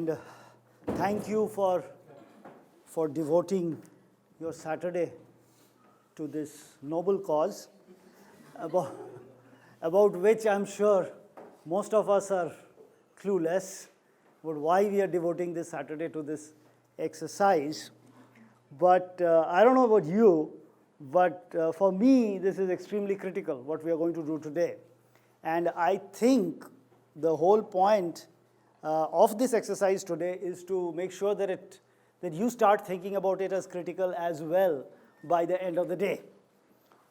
And thank you for devoting your Saturday to this noble cause, about which I'm sure most of us are clueless about why we are devoting this Saturday to this exercise. But I don't know about you, but for me, this is extremely critical, what we are going to do today. And I think the whole point of this exercise today is to make sure that you start thinking about it as critical as well by the end of the day.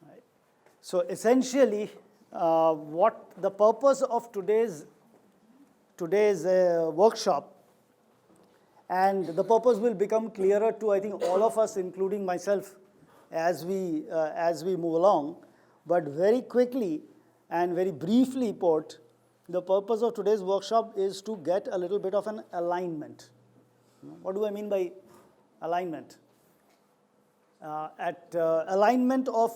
Right? So essentially, what the purpose of today's workshop, and the purpose will become clearer to, I think, all of us, including myself, as we move along. But very quickly and very briefly put, the purpose of today's workshop is to get a little bit of an alignment. What do I mean by alignment? Alignment of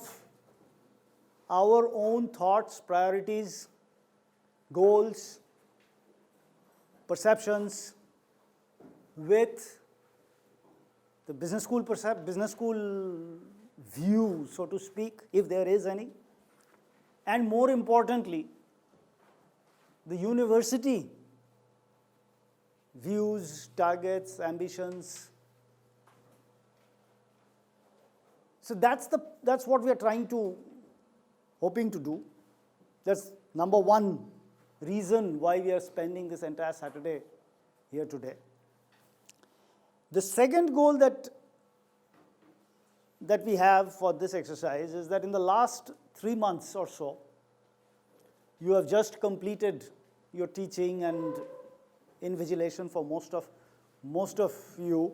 our own thoughts, priorities, goals, perceptions with the business school view, so to speak, if there is any, and more importantly, the university views, targets, ambitions. So that's what we are hoping to do. That's number one reason why we are spending this entire Saturday here today. The second goal that we have for this exercise is that in the last 3 months or so, you have just completed your teaching and invigilation for most of you.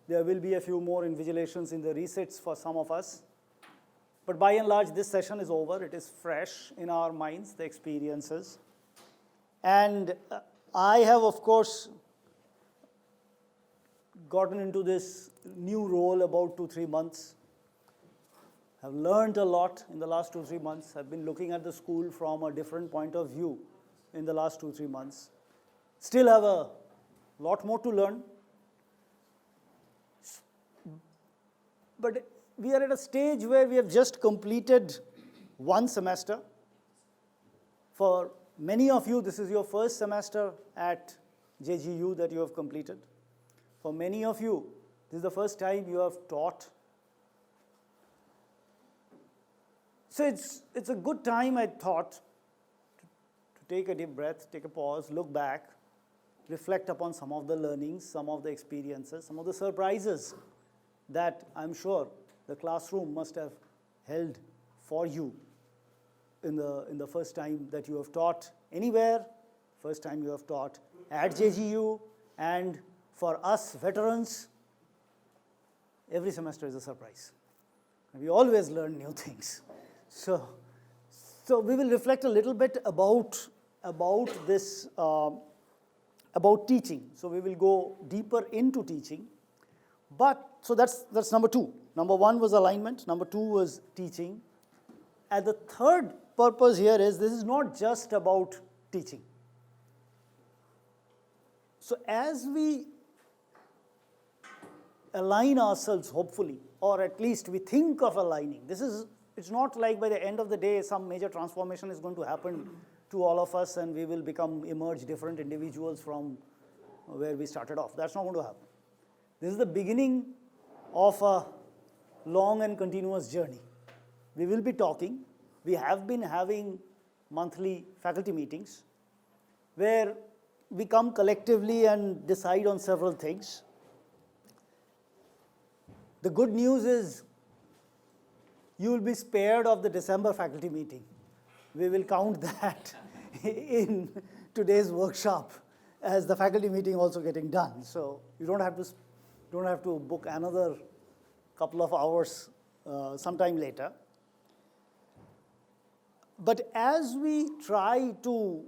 There will be a few more invigilations in the resits for some of us. But by and large, this session is over. It is fresh in our minds, the experiences. And I have, of course, gotten into this new role about 2-3 months. I've learned a lot in the last 2-3 months. I've been looking at the school from a different point of view in the last 2-3 months. Still have a lot more to learn. But we are at a stage where we have just completed one semester. For many of you, this is your first semester at JGU that you have completed. For many of you, this is the first time you have taught. So it's a good time, I thought, to take a deep breath, take a pause, look back, reflect upon some of the learnings, some of the experiences, some of the surprises that I'm sure the classroom must have held for you in the first time that you have taught anywhere, first time you have taught at JGU, and for us veterans, every semester is a surprise. We always learn new things. So we will reflect a little bit about this, about teaching. So we will go deeper into teaching. So that's number two. Number one was alignment. Number two was teaching. And the third purpose here is this is not just about teaching. So as we align ourselves, hopefully, or at least we think of aligning, it's not like by the end of the day some major transformation is going to happen to all of us and we will emerge different individuals from where we started off. That's not going to happen. This is the beginning of a long and continuous journey. We will be talking. We have been having monthly faculty meetings where we come collectively and decide on several things. The good news is you will be spared of the December faculty meeting. We will count that in today's workshop as the faculty meeting also getting done. So you don't have to book another couple of hours sometime later. But as we try to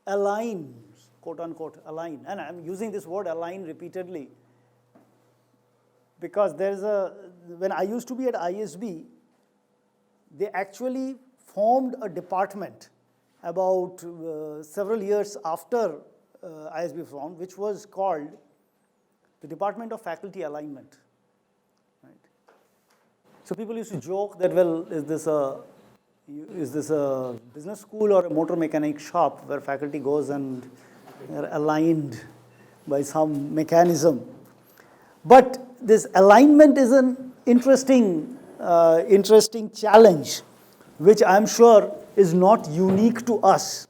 align, quote unquote, align, and I'm using this word align repeatedly because when I used to be at ISB, they actually formed a department about several years after ISB found, which was called the Department of Faculty Alignment. Right? So people used to joke that, well, is this a business school or a motor mechanic shop where faculty goes and they're aligned by some mechanism? But this alignment is an interesting challenge, which I'm sure is not unique to us.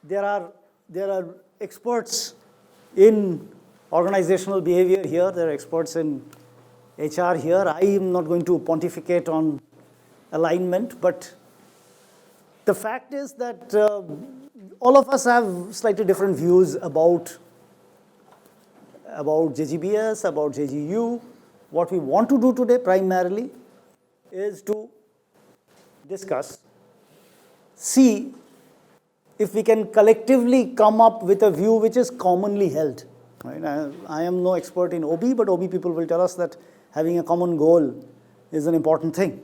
There are experts in organizational behavior here. There are experts in HR here. I am not going to pontificate on alignment, but the fact is that all of us have slightly different views about JGBS, about JGU. What we want to do today primarily is to discuss, see if we can collectively come up with a view which is commonly held. Right? I am no expert in OB, but OB people will tell us that having a common goal is an important thing.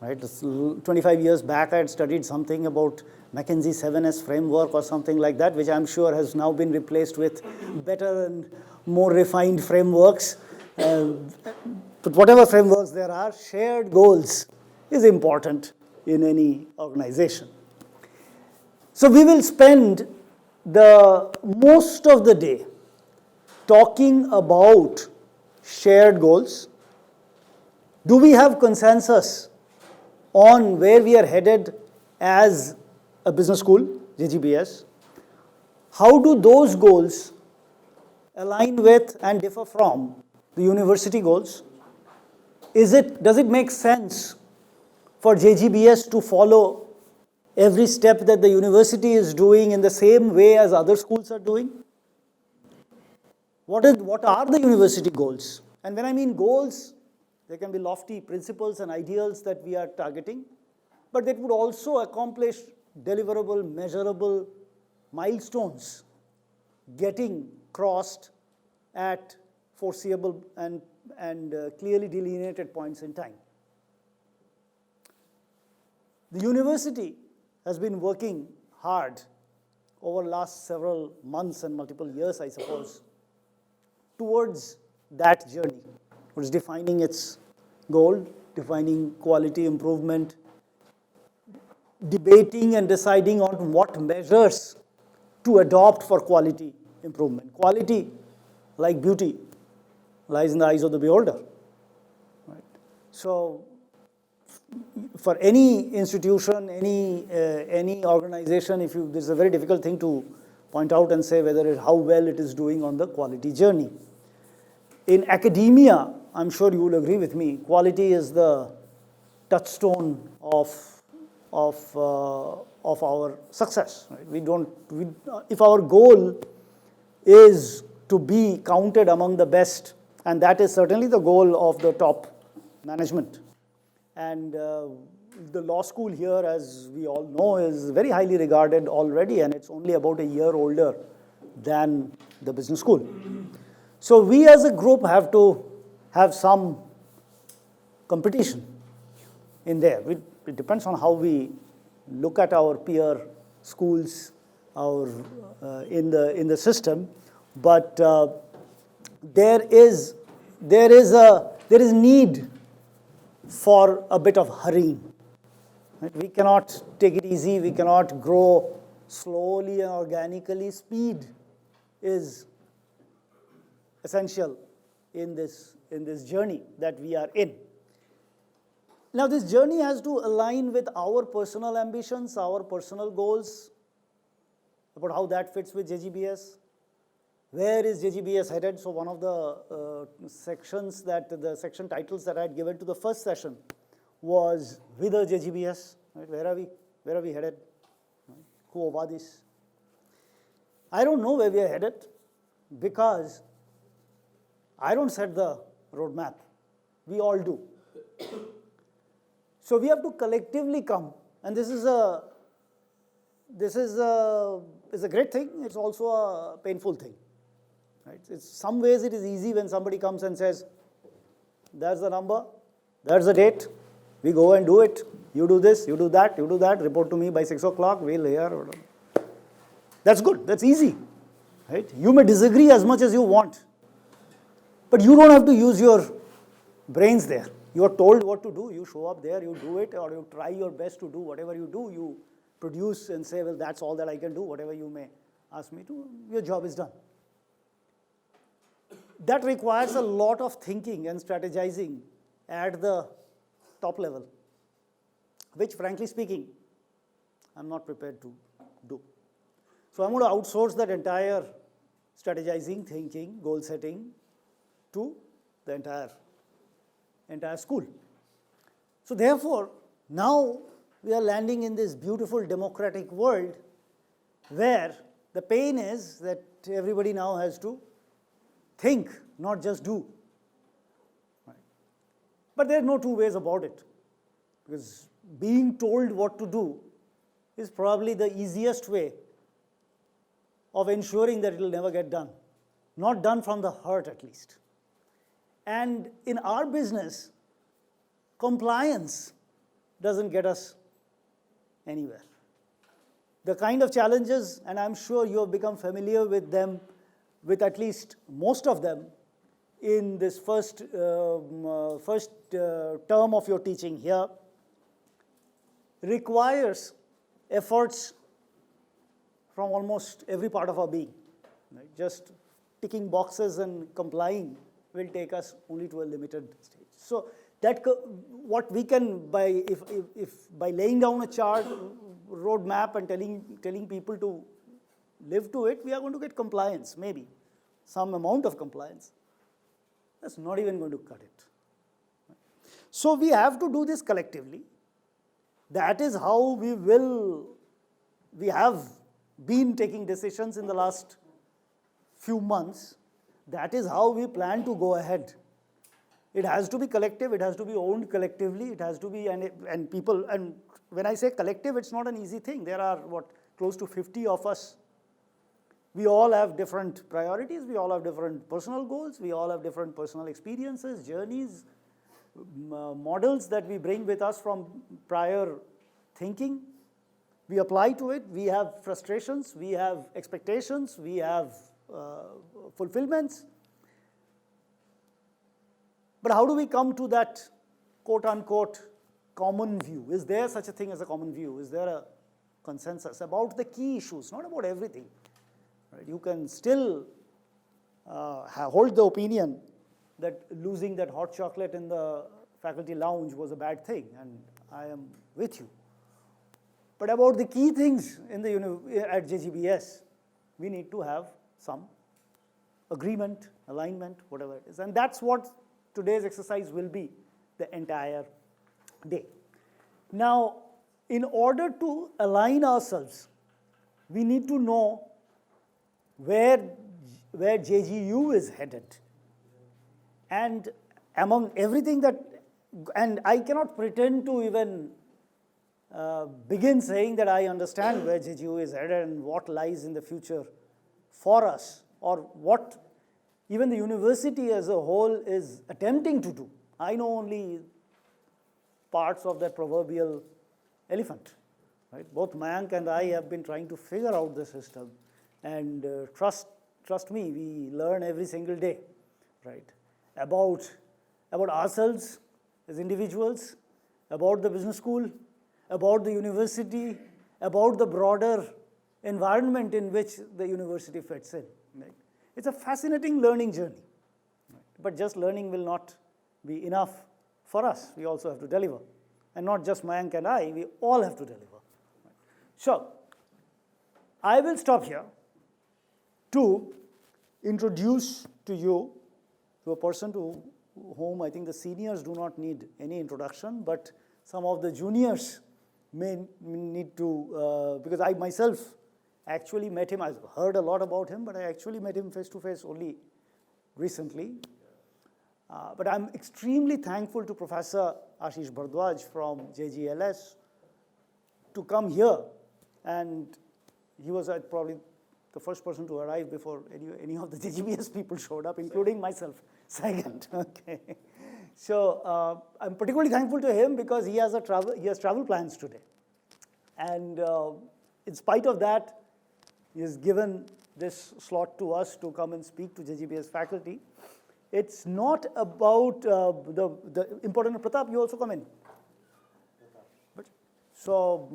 Right? 25 years back, I had studied something about McKinsey 7S framework or something like that, which I'm sure has now been replaced with better and more refined frameworks. But whatever frameworks there are, shared goals is important in any organization. So we will spend the most of the day talking about shared goals. Do we have consensus on where we are headed as a business school, JGBS? How do those goals align with and differ from the university goals? Does it make sense for JGBS to follow every step that the university is doing in the same way as other schools are doing? What are the university goals? And when I mean goals, there can be lofty principles and ideals that we are targeting, but that would also accomplish deliverable, measurable milestones getting crossed at foreseeable and clearly delineated points in time. The university has been working hard over the last several months and multiple years, I suppose, towards that journey, towards defining its goal, defining quality improvement, debating and deciding on what measures to adopt for quality improvement. Quality, like beauty, lies in the eyes of the beholder. Right? So, for any institution, any organization, this is a very difficult thing to point out and say how well it is doing on the quality journey. In academia, I'm sure you will agree with me, quality is the touchstone of our success. Right? If our goal is to be counted among the best, and that is certainly the goal of the top management. And the law school here, as we all know, is very highly regarded already, and it's only about a year older than the business school. So we as a group have to have some competition in there. It depends on how we look at our peer schools in the system, but there is need for a bit of hurrying. Right? We cannot take it easy. We cannot grow slowly and organically. Speed is essential in this journey that we are in. Now, this journey has to align with our personal ambitions, our personal goals, about how that fits with JGBS. Where is JGBS headed? So one of the section titles that I had given to the first session was with the JGBS. Right? Where are we headed? Quo vadis? I don't know where we are headed because I don't set the roadmap. We all do. So we have to collectively come, and this is a great thing. It's also a painful thing. Right? Some ways it is easy when somebody comes and says, "There's the number, there's the date. We go and do it. You do this, you do that, report to me by 6 o'clock, we'll hear." That's good, that's easy. Right? You may disagree as much as you want, but you don't have to use your brains there. You are told what to do, you show up there, you do it, or you try your best to do whatever you do, you produce and say, well, that's all that I can do, whatever you may ask me to, your job is done. That requires a lot of thinking and strategizing at the top level, which frankly speaking, I'm not prepared to do. So I'm going to outsource that entire strategizing, thinking, goal setting to the entire school. So therefore, now we are landing in this beautiful democratic world where the pain is that everybody now has to think, not just do. Right. But there are no two ways about it, because being told what to do is probably the easiest way of ensuring that it will never get done. Not done from the heart, at least. And in our business, compliance doesn't get us anywhere. The kind of challenges, and I'm sure you have become familiar with them, with at least most of them, in this first term of your teaching here, requires efforts from almost every part of our being. Right? Just ticking boxes and complying will take us only to a limited stage. So that what we can, by laying down a chart, roadmap, and telling people to live to it, we are going to get compliance, maybe some amount of compliance. That's not even going to cut it. So we have to do this collectively. That is how we have been taking decisions in the last few months. That is how we plan to go ahead. It has to be collective, it has to be owned collectively, it has to be, and people, and when I say collective, it's not an easy thing. There are, close to 50 of us. We all have different priorities, we all have different personal goals, we all have different personal experiences, journeys, models that we bring with us from prior thinking. We apply to it, we have frustrations, we have expectations, we have fulfillments. But how do we come to that quote-unquote common view? Is there such a thing as a common view? Is there a consensus about the key issues, not about everything? Right? You can still hold the opinion that losing that hot chocolate in the faculty lounge was a bad thing, and I am with you. But about the key things in at JGBS, we need to have some agreement, alignment, whatever it is. And that's what today's exercise will be the entire day. Now, in order to align ourselves, we need to know where JGU is headed. And among everything that, and I cannot pretend to even begin saying that I understand where JGU is headed and what lies in the future for us, or what even the university as a whole is attempting to do. I know only parts of that proverbial elephant. Right? Both Mayank and I have been trying to figure out the system, and trust me, we learn every single day, right? About ourselves as individuals, about the business school, about the university, about the broader environment in which the university fits in. Right? It's a fascinating learning journey. Right? But just learning will not be enough for us. We also have to deliver. And not just Mayank and I, we all have to deliver. Right? So, I will stop here to introduce to you to a person to whom I think the seniors do not need any introduction, but some of the juniors may need to, because I myself actually met him. I've heard a lot about him, but I actually met him face to face only recently. But I'm extremely thankful to Professor Ashish Bhardwaj from JGLS to come here, and he was probably the first person to arrive before any of the JGBS people showed up, including myself, second. Okay. So I'm particularly thankful to him because he has travel plans today. And in spite of that, he has given this slot to us to come and speak to JGBS faculty. It's not about the important. Pratap, you also come in. So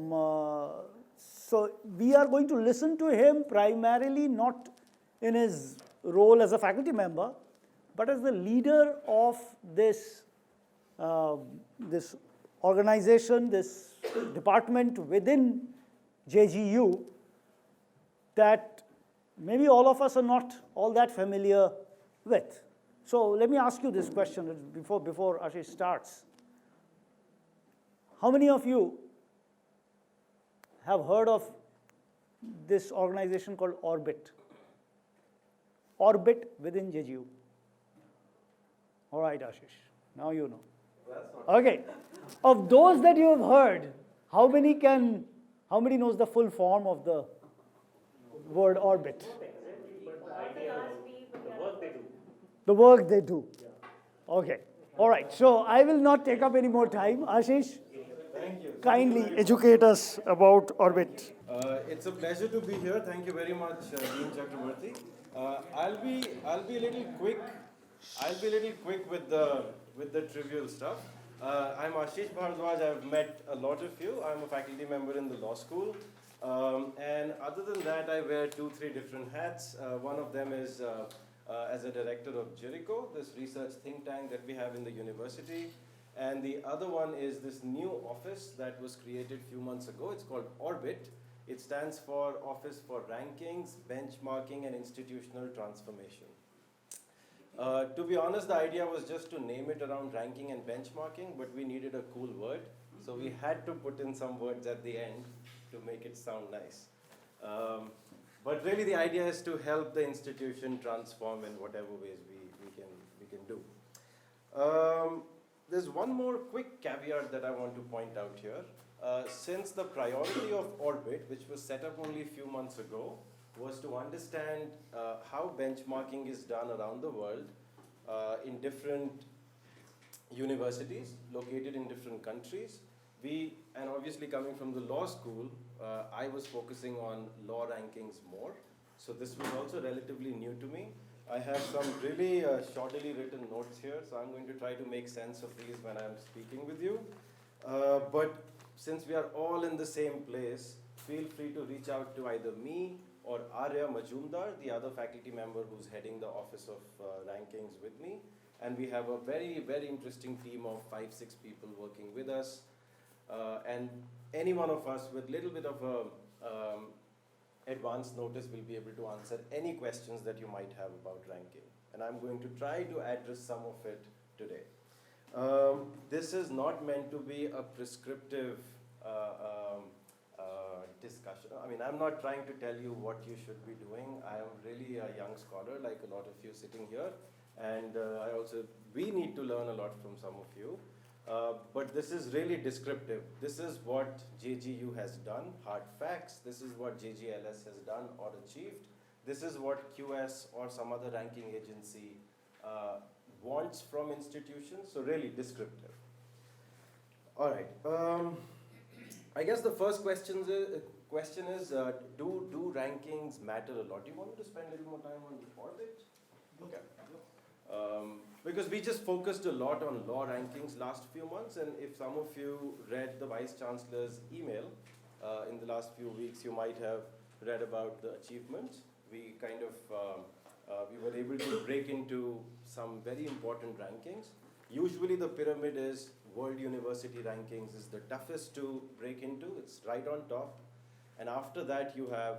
we are going to listen to him primarily not in his role as a faculty member, but as the leader of this, this organization, this department within JGU that maybe all of us are not all that familiar with. So let me ask you this question before Ashish starts. How many of you have heard of this organization called Orbit? Orbit within JGU. All right, Ashish, now you know. Okay, of those that you have heard, how many knows the full form of the word orbit? The work they do. Okay, all right, so I will not take up any more time. Ashish, thank you. Kindly educate us about Orbit. It's a pleasure to be here. Thank you very much, Dean Chakraborty. I'll be a little quick. I'll be a little quick with the trivial stuff. I'm Ashish Bhardwaj. I've met a lot of you. I'm a faculty member in the law school. And other than that, I wear 2-3 different hats. One of them is as a director of Jericho, this research think tank that we have in the university. And the other one is this new office that was created a few months ago. It's called Orbit. It stands for Office for Rankings, Benchmarking, and Institutional Transformation. To be honest, the idea was just to name it around ranking and benchmarking, but we needed a cool word. So we had to put in some words at the end to make it sound nice. But really the idea is to help the institution transform in whatever ways we can do. There's one more quick caveat that I want to point out here. Since the priority of Orbit, which was set up only a few months ago, was to understand how benchmarking is done around the world in different universities located in different countries. And obviously coming from the law school, I was focusing on law rankings more. So this was also relatively new to me. I have some really shoddily written notes here, so I'm going to try to make sense of these when I'm speaking with you. But since we are all in the same place, feel free to reach out to either me or Arya Majumdar, the other faculty member who's heading the Office of Rankings with me. And we have a very, very interesting team of 5-6 people working with us. And any one of us with a little bit of a advance notice will be able to answer any questions that you might have about ranking. And I'm going to try to address some of it today. This is not meant to be a prescriptive discussion. I mean, I'm not trying to tell you what you should be doing. I am really a young scholar, like a lot of you sitting here. And we need to learn a lot from some of you. But this is really descriptive. This is what JGU has done, hard facts. This is what JGLS has done or achieved. This is what QS or some other ranking agency wants from institutions, so really descriptive. All right. I guess the first question is, do rankings matter a lot? Do you want me to spend a little more time on Orbit? Okay. Because we just focused a lot on law rankings last few months, and if some of you read the Vice Chancellor's email in the last few weeks, you might have read about the achievements. We kind of, we were able to break into some very important rankings. Usually the pyramid is World University Rankings is the toughest to break into. It's right on top. And after that you have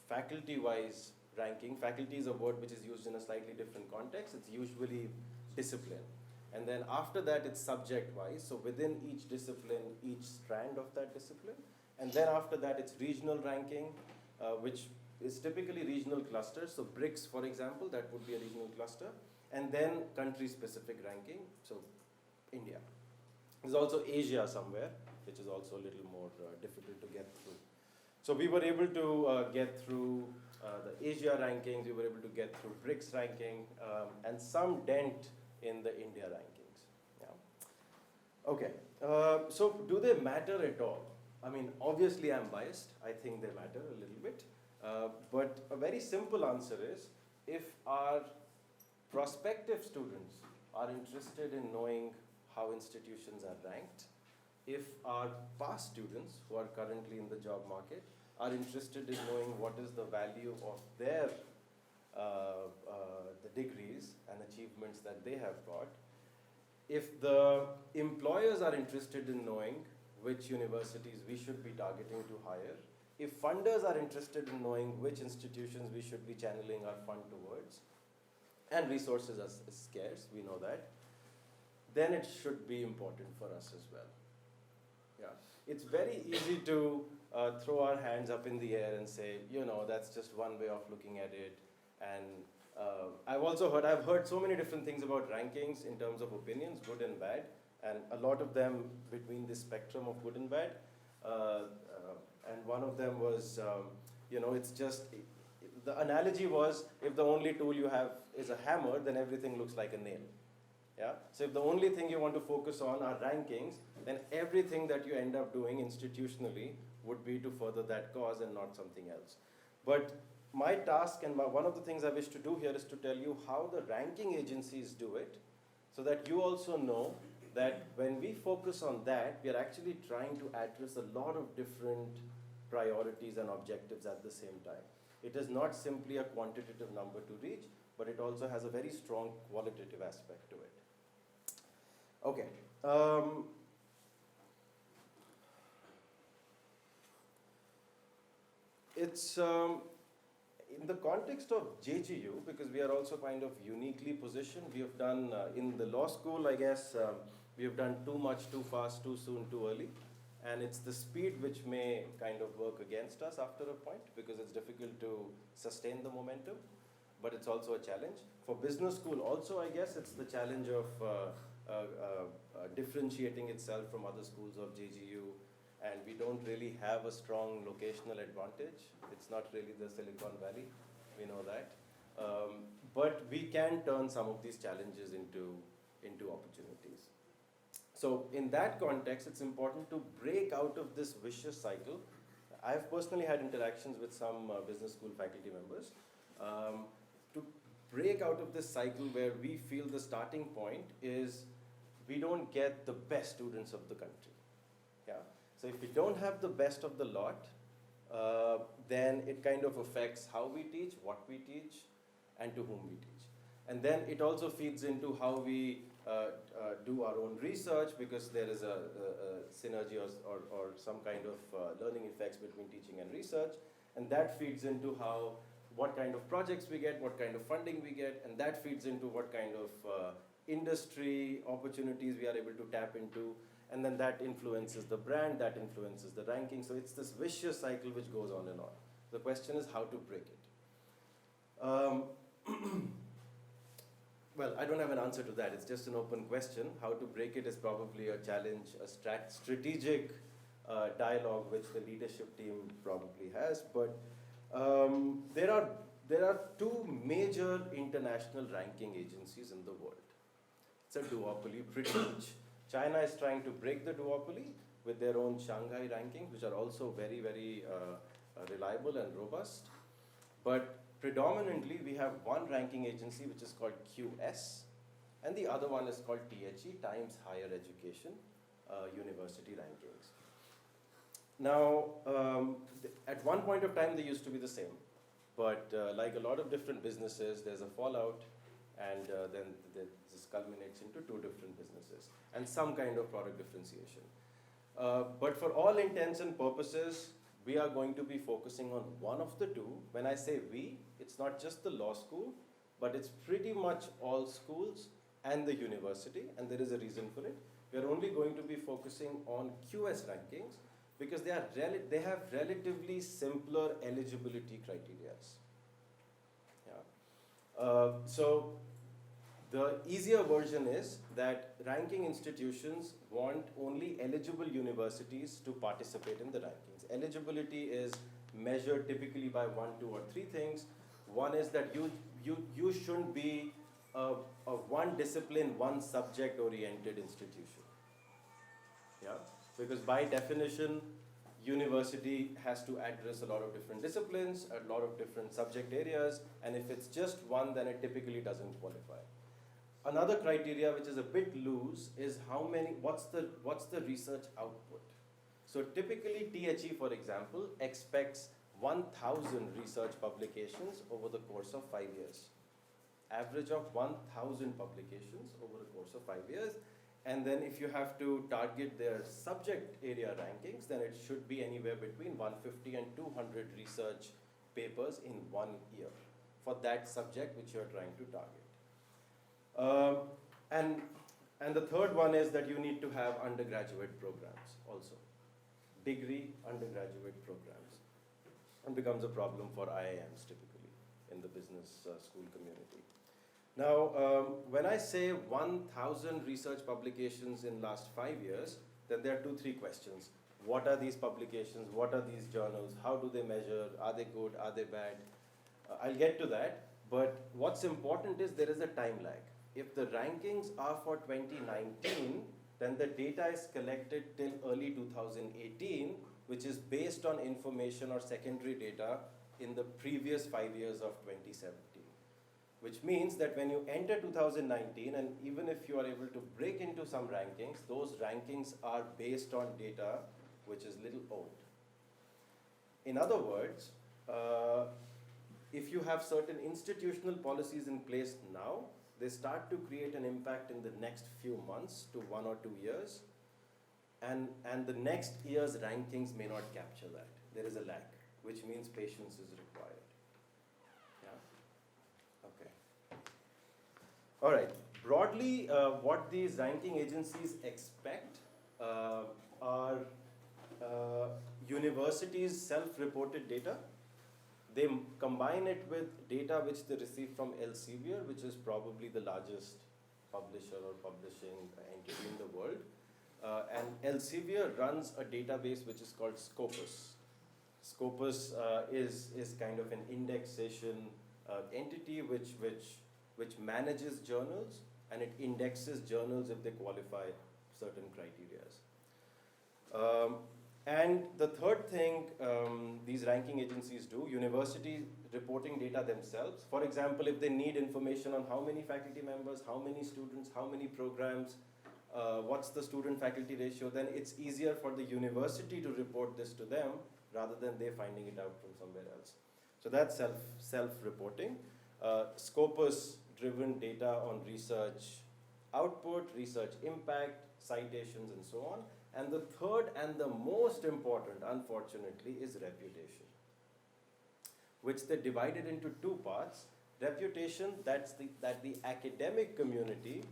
faculty-wise ranking. Faculty is a word which is used in a slightly different context. It's usually discipline. And then after that it's subject-wise. So within each discipline, each strand of that discipline. And then after that it's regional ranking, which is typically regional clusters. So BRICS, for example, that would be a regional cluster. And then country-specific ranking, so India. There's also Asia somewhere, which is also a little more difficult to get through. So we were able to get through the Asia rankings, we were able to get through BRICS ranking, and some dent in the India rankings. Yeah. Okay, so do they matter at all? I mean, obviously I'm biased. I think they matter a little bit. But a very simple answer is, if our prospective students are interested in knowing how institutions are ranked, if our past students who are currently in the job market are interested in knowing what is the value of their the degrees and achievements that they have got, if the employers are interested in knowing which universities we should be targeting to hire, if funders are interested in knowing which institutions we should be channeling our fund towards, and resources are scarce, we know that, then it should be important for us as well. Yeah, it's very easy to throw our hands up in the air and say, you know, that's just one way of looking at it. And I've heard so many different things about rankings in terms of opinions, good and bad, and a lot of them between the spectrum of good and bad. And one of them was, you know, it's just, the analogy was, if the only tool you have is a hammer, then everything looks like a nail. Yeah? So if the only thing you want to focus on are rankings, then everything that you end up doing institutionally would be to further that cause and not something else. But my task and one of the things I wish to do here is to tell you how the ranking agencies do it, so that you also know that when we focus on that, we are actually trying to address a lot of different priorities and objectives at the same time. It is not simply a quantitative number to reach, but it also has a very strong qualitative aspect to it. Okay. It's in the context of JGU, because we are also kind of uniquely positioned. We have done, in the law school, I guess, we have done too much, too fast, too soon, too early. And it's the speed which may kind of work against us after a point, because it's difficult to sustain the momentum, but it's also a challenge. For business school also, I guess, it's the challenge of differentiating itself from other schools of JGU, and we don't really have a strong locational advantage. It's not really the Silicon Valley, we know that. But we can turn some of these challenges into opportunities. So in that context, it's important to break out of this vicious cycle. I've personally had interactions with some business school faculty members to break out of this cycle where we feel the starting point is we don't get the best students of the country. Yeah. So if we don't have the best of the lot, then it kind of affects how we teach, what we teach, and to whom we teach. And then it also feeds into how we do our own research, because there is a synergy or some kind of learning effects between teaching and research, and that feeds into what kind of projects we get, what kind of funding we get, and that feeds into what kind of industry opportunities we are able to tap into, and then that influences the brand, that influences the ranking. So it's this vicious cycle which goes on and on. The question is how to break it. Well, I don't have an answer to that. It's just an open question. How to break it is probably a challenge, a strategic dialogue which the leadership team probably has. But there are two major international ranking agencies in the world. It's a duopoly, pretty much. China is trying to break the duopoly with their own Shanghai rankings, which are also very, very reliable and robust. But predominantly, we have one ranking agency which is called QS, and the other one is called THE, Times Higher Education University Rankings. Now, at one point of time, they used to be the same, but like a lot of different businesses, there's a fallout, and then this culminates into two different businesses, and some kind of product differentiation. But for all intents and purposes, we are going to be focusing on one of the two. When I say we, it's not just the law school, but it's pretty much all schools and the university, and there is a reason for it. We are only going to be focusing on QS rankings because they have relatively simpler eligibility criteria. Yeah. So the easier version is that ranking institutions want only eligible universities to participate in the rankings. Eligibility is measured typically by 1, 2, or 3 things. One is that you shouldn't be a one discipline, one subject oriented institution. Yeah? Because by definition, university has to address a lot of different disciplines, a lot of different subject areas, and if it's just one, then it typically doesn't qualify. Another criteria which is a bit loose is what's the research output. So typically THE, for example, expects 1,000 research publications over the course of 5 years. Average of 1,000 publications over the course of 5 years. And then if you have to target their subject area rankings, then it should be anywhere between 150 and 200 research papers in 1 year for that subject which you're trying to target. And the third one is that you need to have undergraduate programs also. Degree undergraduate programs. And becomes a problem for IIMs typically in the business school community. Now, when I say 1,000 research publications in last 5 years, then there are 2-3 questions. What are these publications? What are these journals? How do they measure? Are they good? Are they bad? I'll get to that. But what's important is there is a time lag. If the rankings are for 2019, then the data is collected till early 2018, which is based on information or secondary data in the previous 5 years of 2017. Which means that when you enter 2019, and even if you are able to break into some rankings, those rankings are based on data which is little old. In other words, if you have certain institutional policies in place now, they start to create an impact in the next few months to 1 or 2 years, and the next year's rankings may not capture that. There is a lag, which means patience is required. Yeah? Okay. All right. Broadly, what these ranking agencies expect are universities' self-reported data. They combine it with data which they receive from Elsevier, which is probably the largest publisher or publishing entity in the world. And Elsevier runs a database which is called Scopus. Scopus is kind of an indexation entity which manages journals, and it indexes journals if they qualify certain criteria. And the third thing these ranking agencies do, universities reporting data themselves. For example, if they need information on how many faculty members, how many students, how many programs, what's the student-faculty ratio, then it's easier for the university to report this to them rather than they finding it out from somewhere else. So that's self-reporting. Scopus-driven data on research output, research impact, citations, and so on. And the third and the most important, unfortunately, is reputation, which they divided into 2 parts. Reputation, that the academic community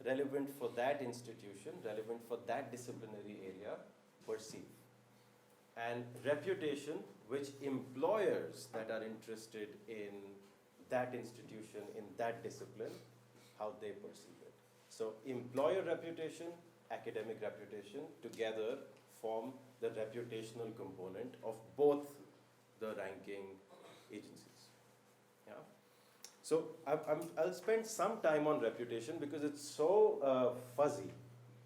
relevant for that institution, relevant for that disciplinary area, perceive. And reputation, which employers that are interested in that institution, in that discipline, how they perceive it. So employer reputation, academic reputation together form the reputational component of both the ranking agencies. Yeah. So I'll spend some time on reputation because it's so fuzzy.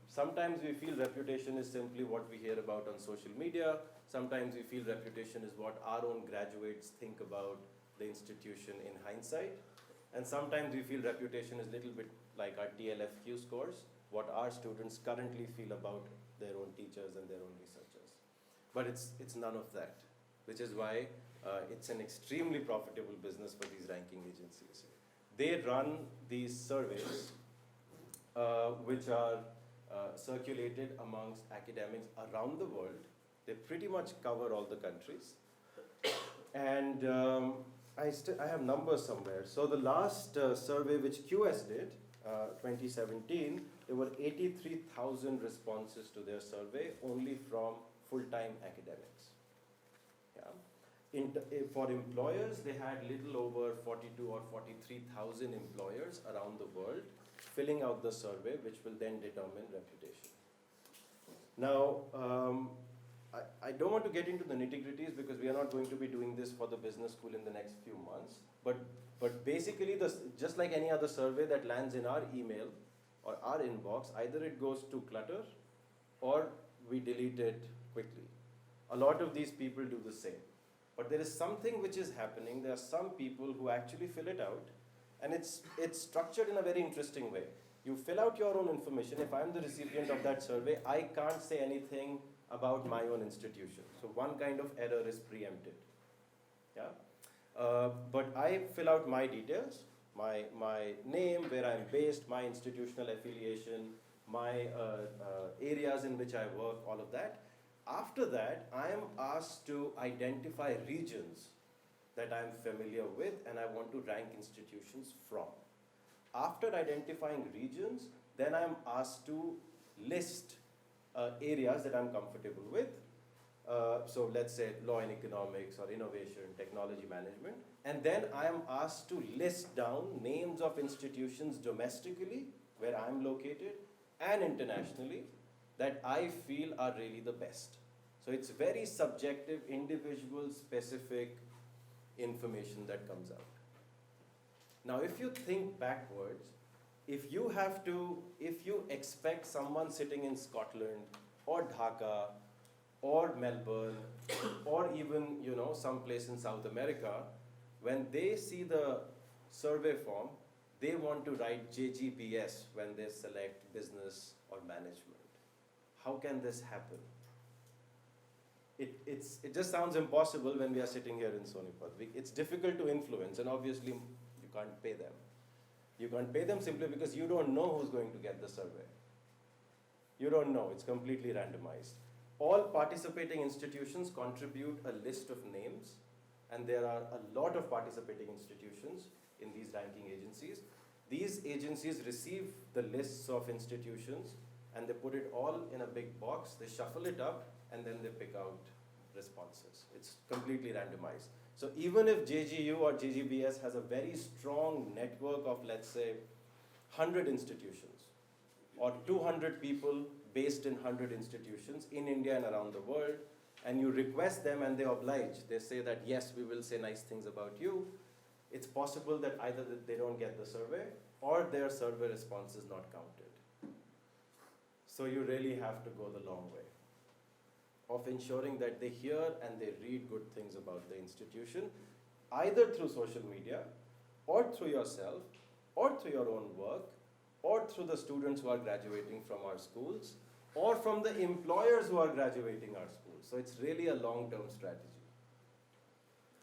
Sometimes we feel reputation is simply what we hear about on social media. Sometimes we feel reputation is what our own graduates think about the institution in hindsight. And sometimes we feel reputation is a little bit like our TLFQ scores, what our students currently feel about their own teachers and their own researchers. But it's none of that, which is why it's an extremely profitable business for these ranking agencies. They run these surveys which are circulated amongst academics around the world. They pretty much cover all the countries. And I have numbers somewhere. So the last survey which QS did, 2017, there were 83,000 responses to their survey only from full-time academics. Yeah. For employers, they had little over 42 or 43,000 employers around the world filling out the survey, which will then determine reputation. Now, I don't want to get into the nitty-gritties because we are not going to be doing this for the business school in the next few months. But basically, just like any other survey that lands in our email or our inbox, either it goes to clutter or we delete it quickly. A lot of these people do the same. But there is something which is happening. There are some people who actually fill it out, and it's structured in a very interesting way. You fill out your own information. If I'm the recipient of that survey, I can't say anything about my own institution. So one kind of error is preempted. Yeah? But I fill out my details, my name, where I'm based, my institutional affiliation, my areas in which I work, all of that. After that, I am asked to identify regions that I'm familiar with and I want to rank institutions from. After identifying regions, then I'm asked to list areas that I'm comfortable with. So let's say law and economics or innovation, technology management. And then I am asked to list down names of institutions domestically, where I'm located, and internationally, that I feel are really the best. So it's very subjective, individual, specific information that comes out. Now, if you think backwards, if you expect someone sitting in Scotland or Dhaka or Melbourne or even, someplace in South America, when they see the survey form, they want to write JGBS when they select business or management. How can this happen? It just sounds impossible when we are sitting here in Sonipat. It's difficult to influence, and obviously you can't pay them. You can't pay them simply because you don't know who's going to get the survey. You don't know, it's completely randomized. All participating institutions contribute a list of names, and there are a lot of participating institutions in these ranking agencies. These agencies receive the lists of institutions and they put it all in a big box, they shuffle it up, and then they pick out responses. It's completely randomized. So even if JGU or JGBS has a very strong network of, let's say, 100 institutions or 200 people based in 100 institutions in India and around the world, and you request them and they oblige, they say that yes, we will say nice things about you, it's possible that either they don't get the survey or their survey response is not counted. So you really have to go the long way of ensuring that they hear and they read good things about the institution, either through social media, or through yourself, or through your own work, or through the students who are graduating from our schools, or from the employers who are graduating our schools. So it's really a long-term strategy.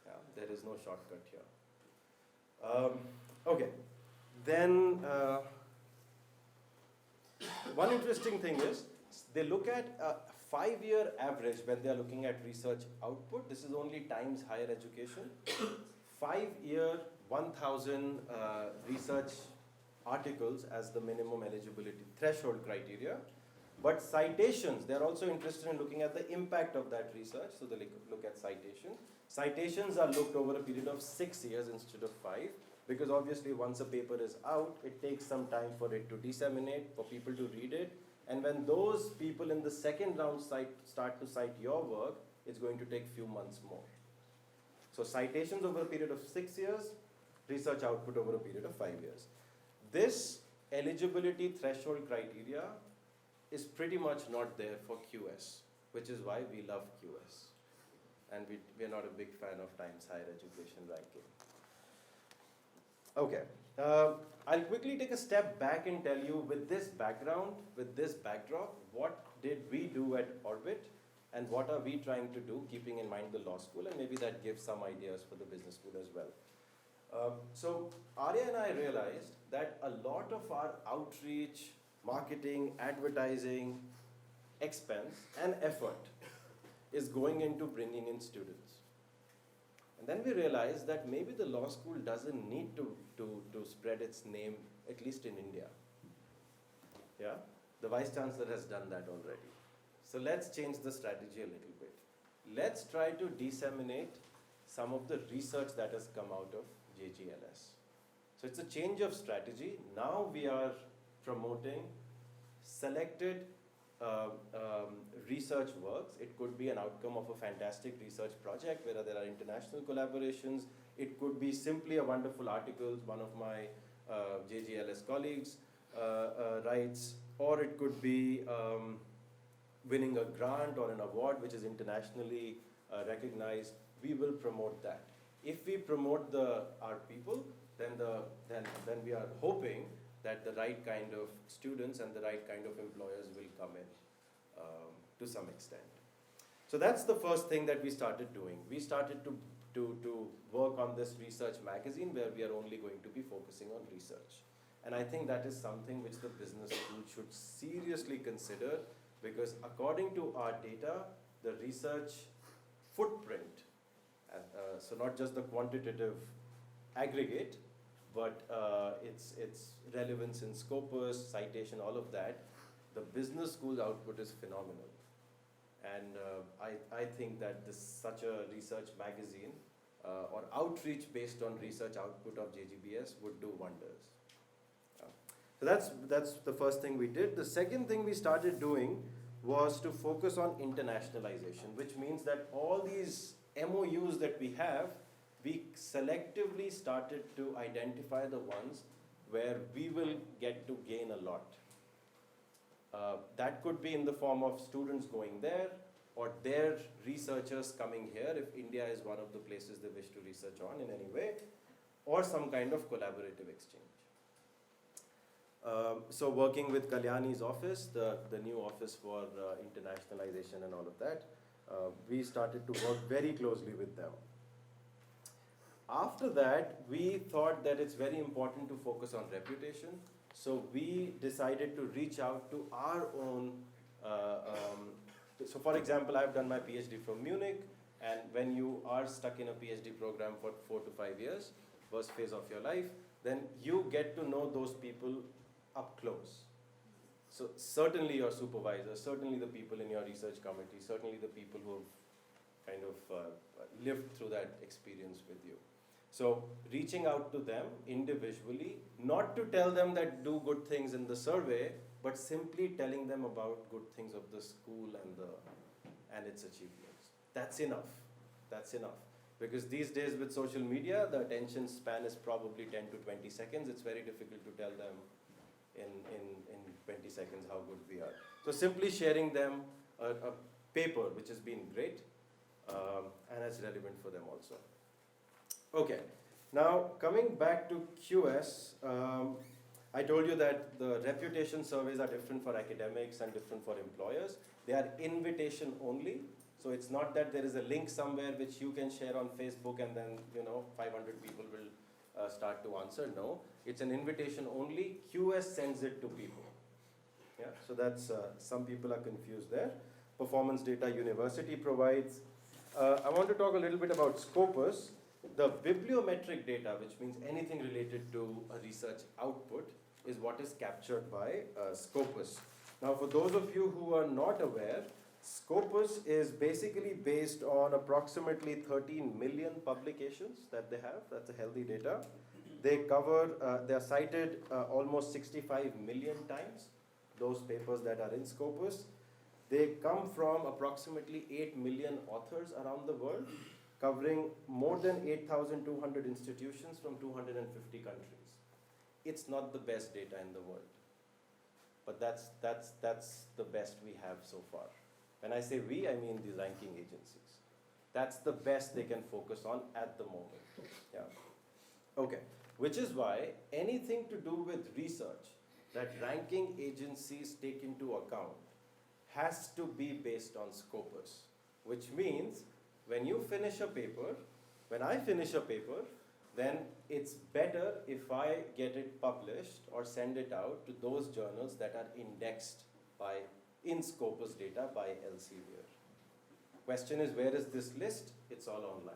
Yeah, there is no shortcut here. Okay, then one interesting thing is, they look at a 5-year average when they are looking at research output. This is only Times Higher Education. 5-year, 1,000 research articles as the minimum eligibility threshold criteria. But citations, they're also interested in looking at the impact of that research, so they look at citations. Citations are looked over a period of 6 years instead of 5, because obviously once a paper is out, it takes some time for it to disseminate, for people to read it. And when those people in the second round start to cite your work, it's going to take few months more. So citations over a period of 6 years, research output over a period of 5 years. This eligibility threshold criteria is pretty much not there for QS, which is why we love QS. And we're not a big fan of Times Higher Education ranking. Okay, I'll quickly take a step back and tell you, with this background, with this backdrop, what did we do at Orbit and what are we trying to do, keeping in mind the law school, and maybe that gives some ideas for the business school as well. So Arya and I realized that a lot of our outreach, marketing, advertising, expense and effort is going into bringing in students. And then we realized that maybe the law school doesn't need to spread its name, at least in India. Yeah? The Vice Chancellor has done that already. So let's change the strategy a little bit. Let's try to disseminate some of the research that has come out of JGLS. So it's a change of strategy. Now we are promoting selected research works. It could be an outcome of a fantastic research project where there are international collaborations. It could be simply a wonderful article one of my JGLS colleagues writes, or it could be winning a grant or an award which is internationally recognized, we will promote that. If we promote our people, then we are hoping that the right kind of students and the right kind of employers will come in to some extent. So that's the first thing that we started doing. We started to work on this research magazine where we are only going to be focusing on research. And I think that is something which the business school should seriously consider, because according to our data, the research footprint, so not just the quantitative aggregate, but its relevance in Scopus, citation, all of that, the business school's output is phenomenal. And I think that such a research magazine or outreach based on research output of JGBS would do wonders. So that's the first thing we did. The second thing we started doing was to focus on internationalization, which means that all these MOUs that we have, we selectively started to identify the ones where we will get to gain a lot. That could be in the form of students going there, or their researchers coming here if India is one of the places they wish to research on in any way, or some kind of collaborative exchange. So working with Kalyani's office, the new office for internationalization and all of that, we started to work very closely with them. After that, we thought that it's very important to focus on reputation. So we decided to reach out to our own, so for example, I've done my PhD from Munich, and when you are stuck in a PhD program for 4 to 5 years, first phase of your life, then you get to know those people up close. So certainly your supervisor, certainly the people in your research committee, certainly the people who have kind of lived through that experience with you. So reaching out to them individually, not to tell them that do good things in the survey, but simply telling them about good things of the school and its achievements. That's enough. That's enough. Because these days with social media, the attention span is probably 10 to 20 seconds. It's very difficult to tell them in 20 seconds how good we are. So simply sharing them a paper, which has been great, and it's relevant for them also. Okay, now coming back to QS, I told you that the reputation surveys are different for academics and different for employers. They are invitation only, so it's not that there is a link somewhere which you can share on Facebook and then 500 people will start to answer. No, it's an invitation only. QS sends it to people. Yeah, so that's some people are confused there. Performance data university provides. I want to talk a little bit about Scopus. The bibliometric data, which means anything related to a research output, is what is captured by Scopus. Now, for those of you who are not aware, Scopus is basically based on approximately 13 million publications that they have. That's a healthy data. They cover, they are cited almost 65 million times, those papers that are in Scopus. They come from approximately 8 million authors around the world, covering more than 8,200 institutions from 250 countries. It's not the best data in the world, but that's the best we have so far. When I say we, I mean the ranking agencies. That's the best they can focus on at the moment. Yeah. Okay. Which is why anything to do with research that ranking agencies take into account has to be based on Scopus, which means when you finish a paper, when I finish a paper, then it's better if I get it published or send it out to those journals that are indexed in Scopus data by Elsevier. Question is, where is this list? It's all online.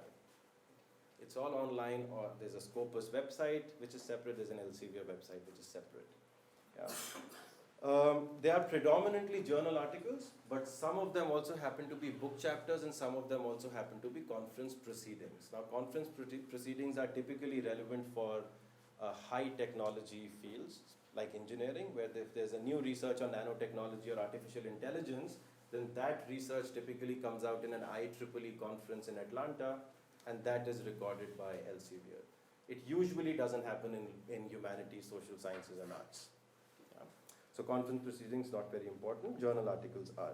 It's all online, or there's a Scopus website which is separate, there's an Elsevier website which is separate. Yeah. They are predominantly journal articles, but some of them also happen to be book chapters and some of them also happen to be conference proceedings. Now, conference proceedings are typically relevant for high technology fields like engineering, where if there's a new research on nanotechnology or artificial intelligence, then that research typically comes out in an IEEE conference in Atlanta, and that is recorded by Elsevier. It usually doesn't happen in humanities, social sciences, and arts. So conference proceedings not very important, journal articles are.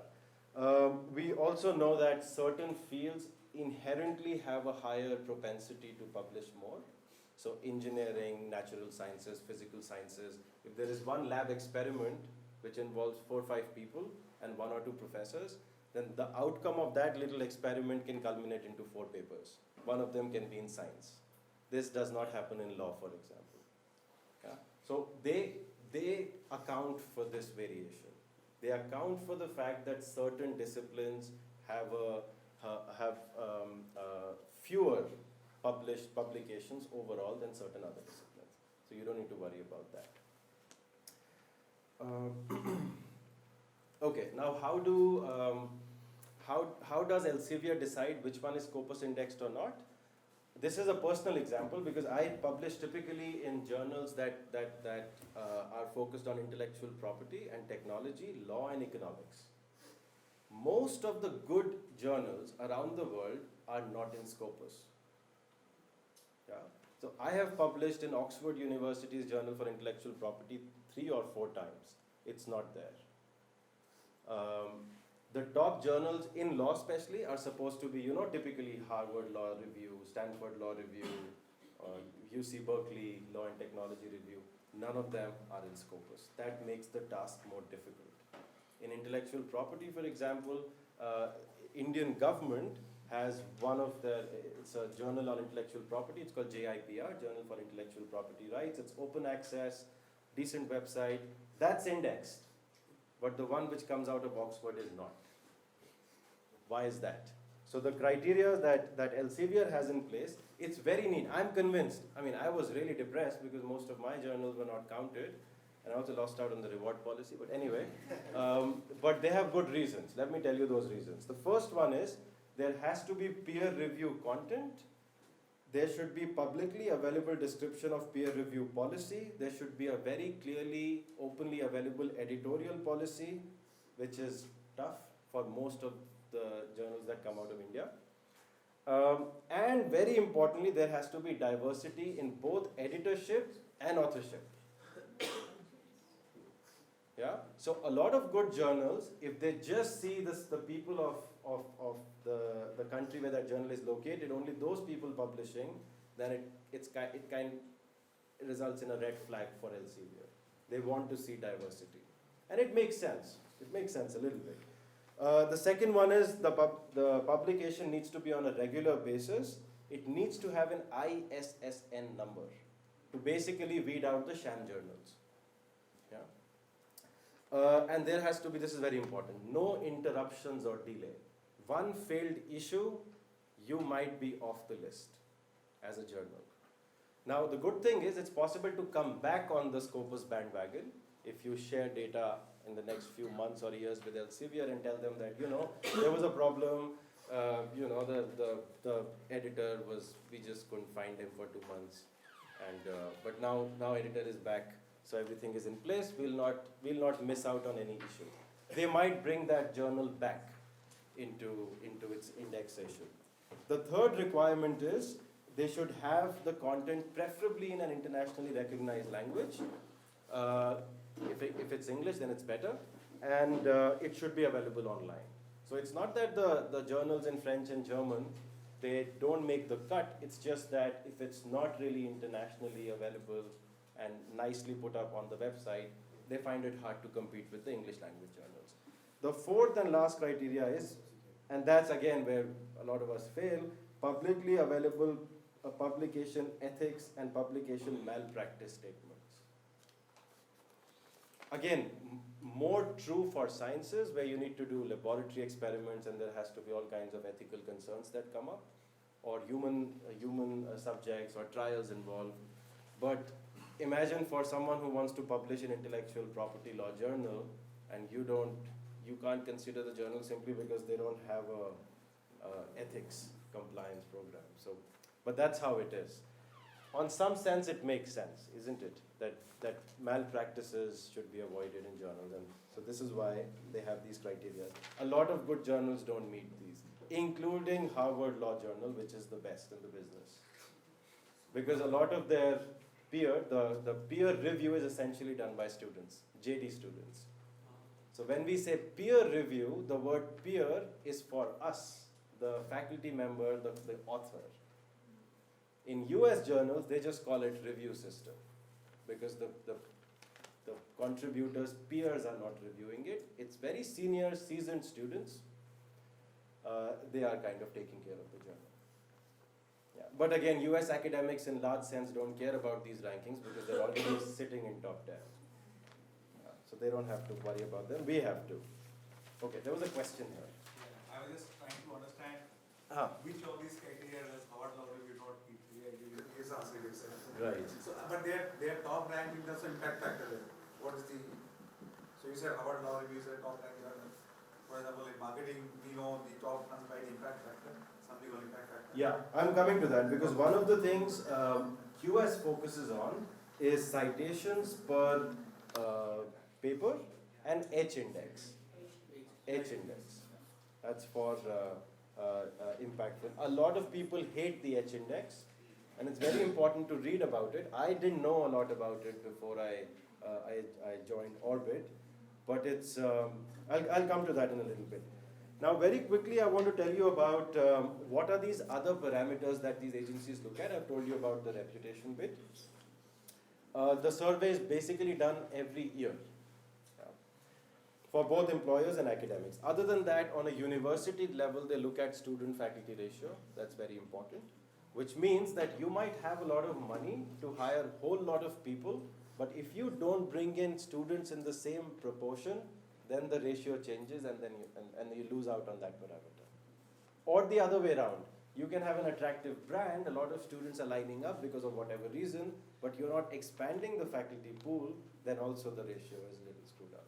We also know that certain fields inherently have a higher propensity to publish more. So engineering, natural sciences, physical sciences, if there is one lab experiment which involves 4 or 5 people and 1 or 2 professors, then the outcome of that little experiment can culminate into 4 papers. One of them can be in science. This does not happen in law, for example. Yeah? So they account for this variation. They account for the fact that certain disciplines have fewer published publications overall than certain other disciplines. So you don't need to worry about that. Okay, now how does Elsevier decide which one is Scopus indexed or not? This is a personal example because I publish typically in journals that are focused on intellectual property and technology, law and economics. Most of the good journals around the world are not in Scopus. Yeah. So I have published in Oxford University's Journal for Intellectual Property 3 or 4 times. It's not there. The top journals in law especially are supposed to be, typically Harvard Law Review, Stanford Law Review, UC Berkeley Law and Technology Review. None of them are in Scopus. That makes the task more difficult. In intellectual property, for example, Indian government has one of their, it's a journal on intellectual property, it's called JIPR, Journal for Intellectual Property Rights. It's open access, decent website, that's indexed. But the one which comes out of Oxford is not. Why is that? So the criteria that Elsevier has in place, it's very neat. I'm convinced. I mean, I was really depressed because most of my journals were not counted, and I also lost out on the reward policy, but anyway. But they have good reasons. Let me tell you those reasons. The first one is, there has to be peer review content. There should be publicly available description of peer review policy. There should be a very clearly, openly available editorial policy, which is tough for most of the journals that come out of India. And very importantly, there has to be diversity in both editorship and authorship. Yeah? So a lot of good journals, if they just see the people of the country where that journal is located, only those people publishing, then it results in a red flag for Elsevier. They want to see diversity. And it makes sense. It makes sense a little bit. The second one is the publication needs to be on a regular basis. It needs to have an ISSN number to basically weed out the sham journals. Yeah? And there has to be, this is very important, no interruptions or delay. One failed issue, you might be off the list as a journal. Now the good thing is it's possible to come back on the Scopus bandwagon if you share data in the next few months or years with Elsevier and tell them that, there was a problem, the editor we just couldn't find him for 2 months. And, but now editor is back, so everything is in place, we'll not miss out on any issue. They might bring that journal back into its indexation. The third requirement is they should have the content preferably in an internationally recognized language. If it's English, then it's better. And it should be available online. So it's not that the journals in French and German, they don't make the cut. It's just that if it's not really internationally available and nicely put up on the website, they find it hard to compete with the English language journals. The fourth and last criteria is, and that's again where a lot of us fail, publicly available publication ethics and publication malpractice statements. Again, more true for sciences where you need to do laboratory experiments and there has to be all kinds of ethical concerns that come up, or human subjects or trials involved. But imagine for someone who wants to publish an intellectual property law journal and you can't consider the journal simply because they don't have a ethics compliance program. So, but that's how it is. On some sense, it makes sense, isn't it? That malpractices should be avoided in journals, and so this is why they have these criteria. A lot of good journals don't meet these, including Harvard Law Journal, which is the best in the business. Because a lot of their the peer review is essentially done by students, JD students. So when we say peer review, the word peer is for us, the faculty member, the author. In US journals, they just call it review system because the contributors' peers are not reviewing it. It's very senior, seasoned students. They are kind of taking care of the journal. Yeah. But again, US academics in large sense don't care about these rankings because they're already sitting in top 10. So they don't have to worry about them. We have to. Okay, there was a question here. Yeah, I was just trying to understand which of these criteria does Howard Law Review not meet? Is answering itself. Right. So, but they are top ranked in terms of impact factor. What is the? So you said Howard Law Review is a top ranked. For example, in marketing, we know the top runs by the impact factor. Something on impact factor. Yeah, I'm coming to that because one of the things QS focuses on is citations per paper and H index. H index. That's for impactful. A lot of people hate the H index, and it's very important to read about it. I didn't know a lot about it before I joined Orbit, but it's I'll come to that in a little bit. Now, very quickly, I want to tell you about what are these other parameters that these agencies look at. I've told you about the reputation bit. The survey is basically done every year for both employers and academics. Other than that, on a university level, they look at student-faculty ratio. That's very important, which means that you might have a lot of money to hire a whole lot of people, but if you don't bring in students in the same proportion, then the ratio changes and then you lose out on that parameter. Or the other way around. You can have an attractive brand, a lot of students are lining up because of whatever reason, but you're not expanding the faculty pool, then also the ratio is a little screwed up.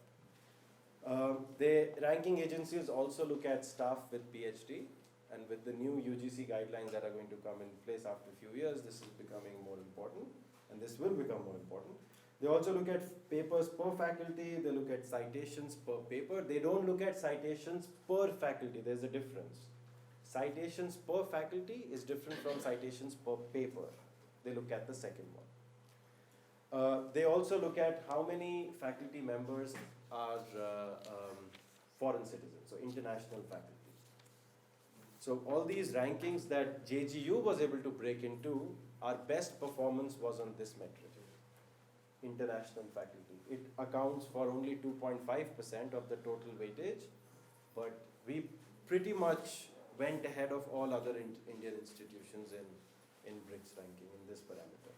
The ranking agencies also look at staff with PhD, and with the new UGC guidelines that are going to come in place after a few years, this is becoming more important, and this will become more important. They also look at papers per faculty, they look at citations per paper. They don't look at citations per faculty, there's a difference. Citations per faculty is different from citations per paper. They look at the second one. They also look at how many faculty members are foreign citizens, so international faculty. So all these rankings that JGU was able to break into, our best performance was on this metric. International faculty. It accounts for only 2.5% of the total weightage, but we pretty much went ahead of all other Indian institutions in BRICS ranking in this parameter.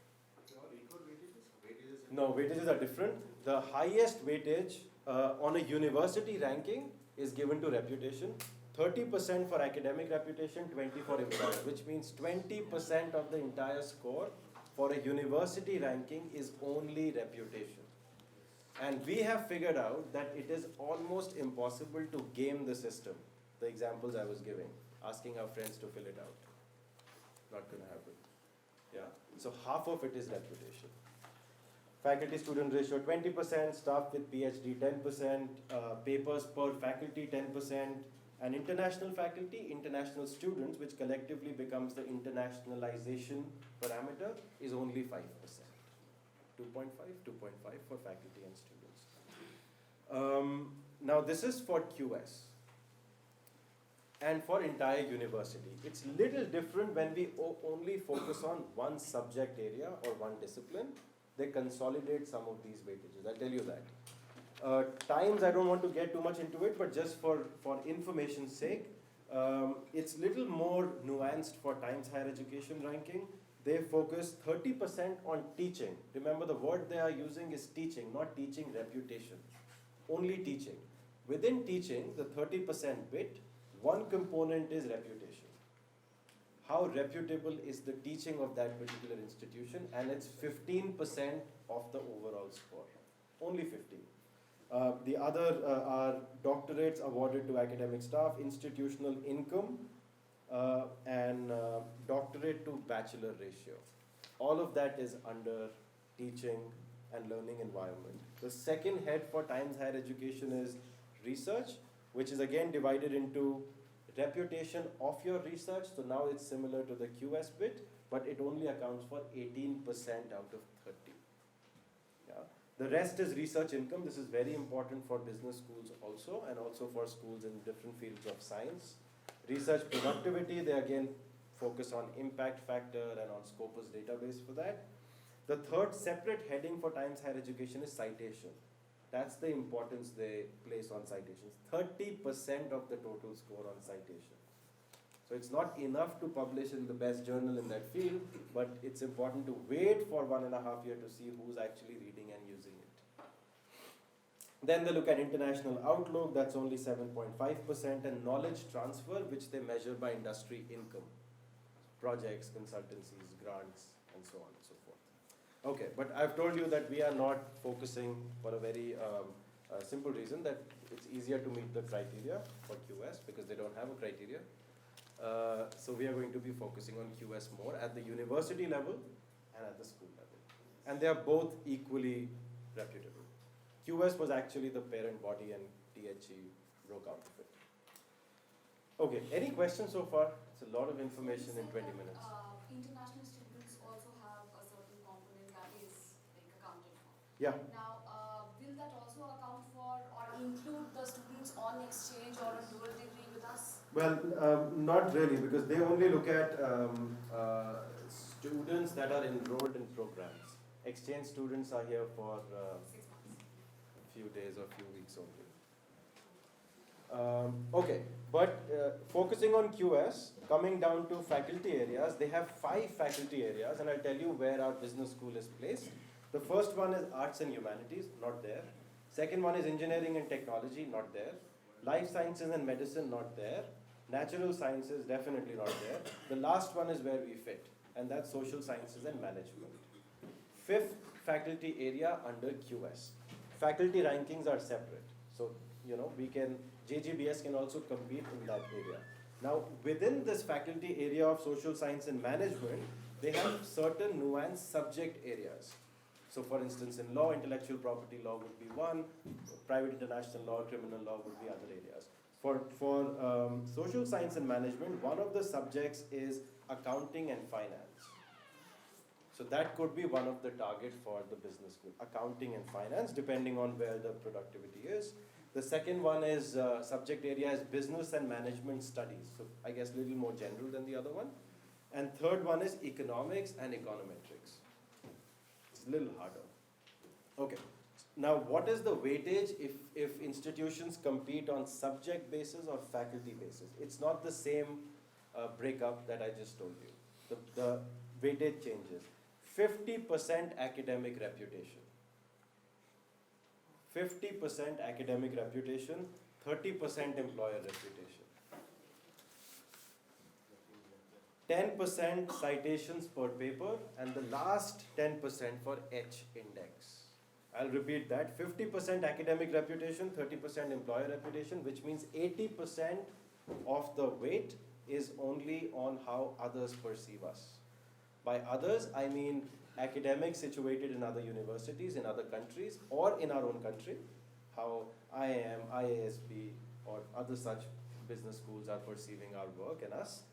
They are equal weightages? No, weightages are different. The highest weightage on a university ranking is given to reputation. 30% for academic reputation, 20% for employer, which means 20% of the entire score for a university ranking is only reputation. And we have figured out that it is almost impossible to game the system. The examples I was giving, asking our friends to fill it out. Not going to happen. Yeah. So half of it is reputation. Faculty-student ratio 20%, staff with PhD 10%, papers per faculty 10%, and international faculty, international students, which collectively becomes the internationalization parameter, is only 5%. 2.5 for faculty and students. Now this is for QS and for entire university. It's little different when we only focus on one subject area or one discipline. They consolidate some of these weightages, I'll tell you that. Times, I don't want to get too much into it, but just for information's sake, it's little more nuanced for Times Higher Education ranking. They focus 30% on teaching. Remember, the word they are using is teaching, not teaching reputation. Only teaching. Within teaching, the 30% bit, one component is reputation. How reputable is the teaching of that particular institution? And it's 15% of the overall score. Only 15. The other are doctorates awarded to academic staff, institutional income, and doctorate to bachelor ratio. All of that is under teaching and learning environment. The second head for Times Higher Education is research, which is again divided into reputation of your research. So now it's similar to the QS bit, but it only accounts for 18% out of 30. Yeah. The rest is research income. This is very important for business schools also, and also for schools in different fields of science. Research productivity, they again focus on impact factor and on Scopus database for that. The third separate heading for Times Higher Education is citation. That's the importance they place on citations. 30% of the total score on citation. So it's not enough to publish in the best journal in that field, but it's important to wait for 1.5 years to see who's actually reading and using it. Then they look at international outlook, that's only 7.5%, and knowledge transfer, which they measure by industry income. Projects, consultancies, grants, and so on and so forth. Okay, but I've told you that we are not focusing for a very simple reason, that it's easier to meet the criteria for QS because they don't have a criteria. So we are going to be focusing on QS more at the university level and at the school level. And they are both equally reputable. QS was actually the parent body and THE broke out of it. Okay, any questions so far? It's a lot of information in 20 minutes. International students also have a certain component that is like accounted for. Yeah. Now, will that also account for or include the students on exchange or a dual degree with us? Well, not really, because they only look at students that are enrolled in programs. Exchange students are here for 6 months. a few days or few weeks only. Okay, but focusing on QS, coming down to faculty areas, they have 5 faculty areas, and I'll tell you where our business school is placed. The first one is arts and humanities, not there. Second one is engineering and technology, not there. Life sciences and medicine, not there. Natural sciences, definitely not there. The last one is where we fit, and that's social sciences and management. 5th faculty area under QS. Faculty rankings are separate. So, we can, JGBS can also compete in that area. Now, within this faculty area of social science and management, they have certain nuanced subject areas. So, for instance, in law, intellectual property law would be one, private international law, criminal law would be other areas. For social science and management, one of the subjects is accounting and finance. So that could be one of the target for the business school, accounting and finance, depending on where the productivity is. The second one is, subject area is business and management studies. So I guess a little more general than the other one. And third one is economics and econometrics. It's a little harder. Okay. Now, what is the weightage if institutions compete on subject basis or faculty basis? It's not the same breakup that I just told you. The weightage changes. 50% academic reputation. 50% academic reputation, 30% employer reputation. 10% citations per paper, and the last 10% for H index. I'll repeat that, 50% academic reputation, 30% employer reputation, which means 80% of the weight is only on how others perceive us. By others, I mean academics situated in other universities, in other countries, or in our own country, how IIM, IASB, or other such business schools are perceiving our work and us.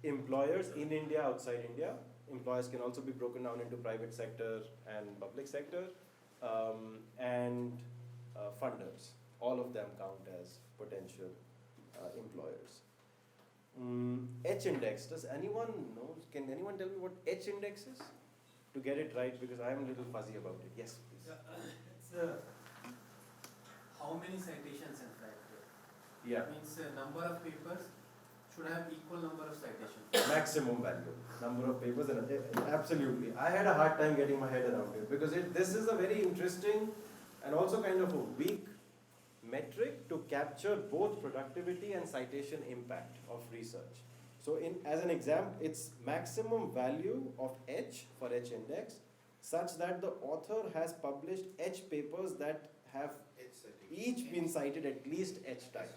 Employers in India, outside India. Employers can also be broken down into private sector and public sector, and funders. All of them count as potential employers. H index, does anyone know? Can anyone tell me what H index is? To get it right, because I am a little fuzzy about it. Yes, please. It's how many citations in fact? Yeah. It means number of papers should have equal number of citations. Maximum value, number of papers, and absolutely. I had a hard time getting my head around it because this is a very interesting and also kind of a weak metric to capture both productivity and citation impact of research. So as an example, it's maximum value of H for H index such that the author has published H papers that have each been cited at least H times.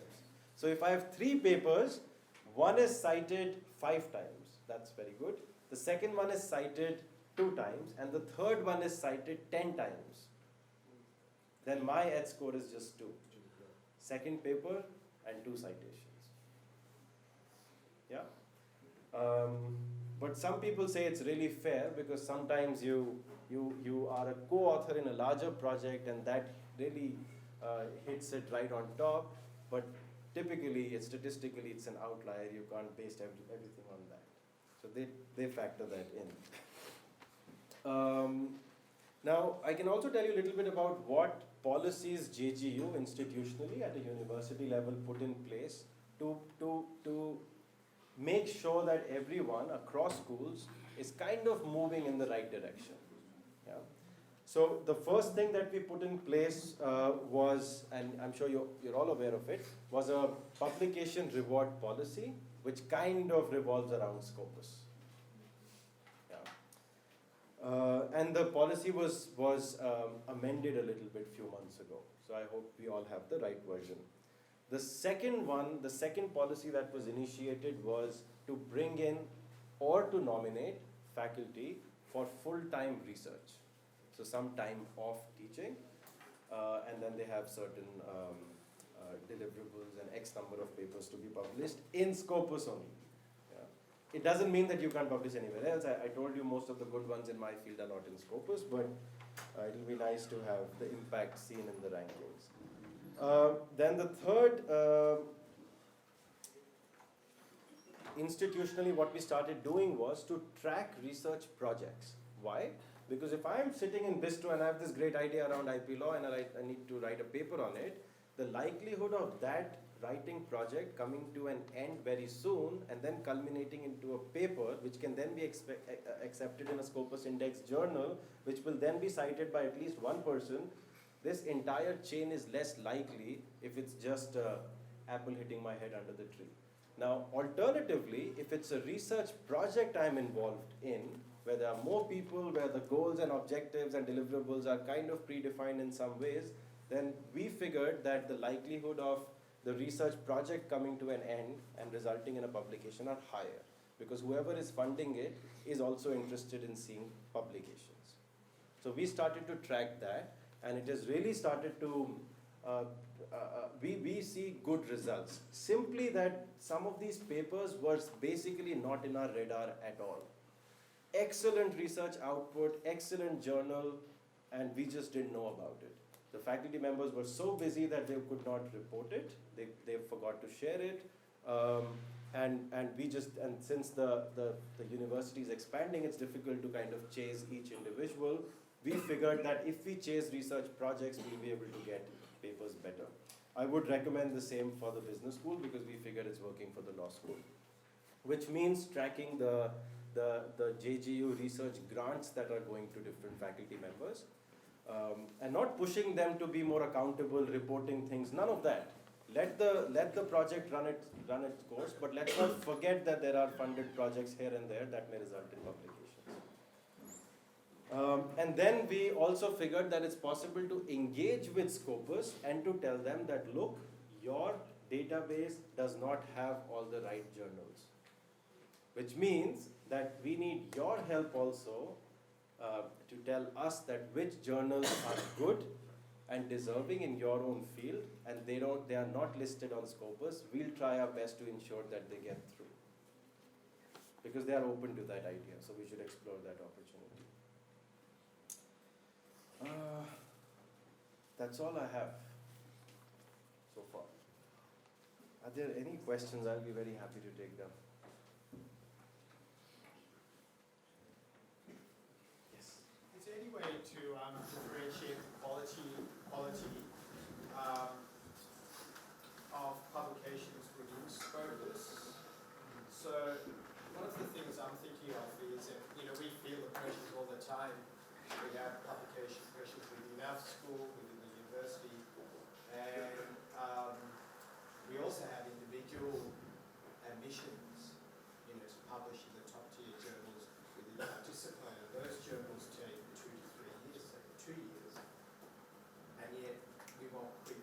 So if I have 3 papers, one is cited 5 times, that's very good. The second one is cited 2 times, and the third one is cited 10 times. Then my H score is just 2. Second paper and 2 citations. Yeah? But some people say it's really fair because sometimes you are a co-author in a larger project and that really hits it right on top, but typically, statistically, it's an outlier. You can't base everything on that. So they factor that in. Now, I can also tell you a little bit about what policies JGU institutionally at a university level put in place to make sure that everyone across schools is kind of moving in the right direction. Yeah. So the first thing that we put in place was, and I'm sure you're all aware of it, was a publication reward policy, which kind of revolves around Scopus. And the policy was amended a little bit few months ago. So I hope we all have the right version. The second policy that was initiated was to bring in or to nominate faculty for full-time research. So some time off teaching, and then they have certain deliverables and X number of papers to be published in Scopus only. It doesn't mean that you can't publish anywhere else. I told you most of the good ones in my field are not in Scopus, but it'll be nice to have the impact seen in the rankings. Then the third, institutionally what we started doing was to track research projects. Why? Because if I'm sitting in Bistro and I have this great idea around IP law and I need to write a paper on it, the likelihood of that writing project coming to an end very soon and then culminating into a paper which can then be accepted in a Scopus Index journal, which will then be cited by at least one person, this entire chain is less likely if it's just apple hitting my head under the tree. Now, alternatively, if it's a research project I'm involved in, where there are more people, where the goals and objectives and deliverables are kind of predefined in some ways, then we figured that the likelihood of the research project coming to an end and resulting in a publication are higher, because whoever is funding it is also interested in seeing publications. So we started to track that, and it has really started to, we see good results. Simply that some of these papers were basically not in our radar at all. Excellent research output, excellent journal, and we just didn't know about it. The faculty members were so busy that they could not report it. They forgot to share it. And since the university is expanding, it's difficult to kind of chase each individual. We figured that if we chase research projects, we'll be able to get papers better. I would recommend the same for the business school because we figured it's working for the law school. Which means tracking the JGU research grants that are going to different faculty members. And not pushing them to be more accountable, reporting things, none of that. Let the project run its course, but let's not forget that there are funded projects here and there that may result in publications. And then we also figured that it's possible to engage with Scopus and to tell them that, look, your database does not have all the right journals. Which means that we need your help also to tell us that which journals are good and deserving in your own field, and they are not listed on Scopus. We'll try our best to ensure that they get through, because they are open to that idea, so we should explore that opportunity. That's all I have so far. Are there any questions? I'll be very happy to take them. Is there any way to differentiate the quality of publications within Scopus? So one of the things I'm thinking of is that we feel the pressures all the time. We have publication pressures within our school, within the university, and we also have individual ambitions, to publish in the top tier journals within our discipline. And those journals take 2 to 3 years, say 2 years, and yet we want quick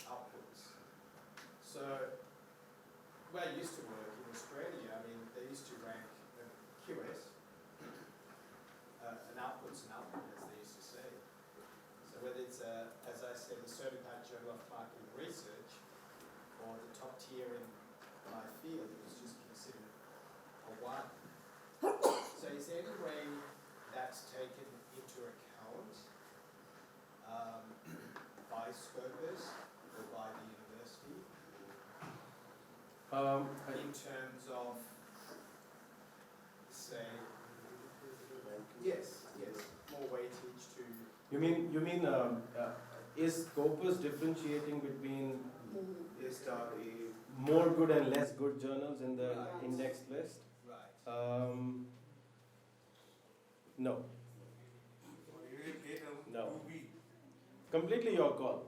outputs. So the way I used to work in Australia, they used to rank QS, an output's an output, as they used to say. So whether it's, as I said, the Certified Journal of Marketing Research, or the top tier in my field, it was just considered a 1. So is there any way that's taken into account Is Scopus differentiating between A star, A. more good and less good journals in the Right. index list? Right. No, A No. to B. completely your call.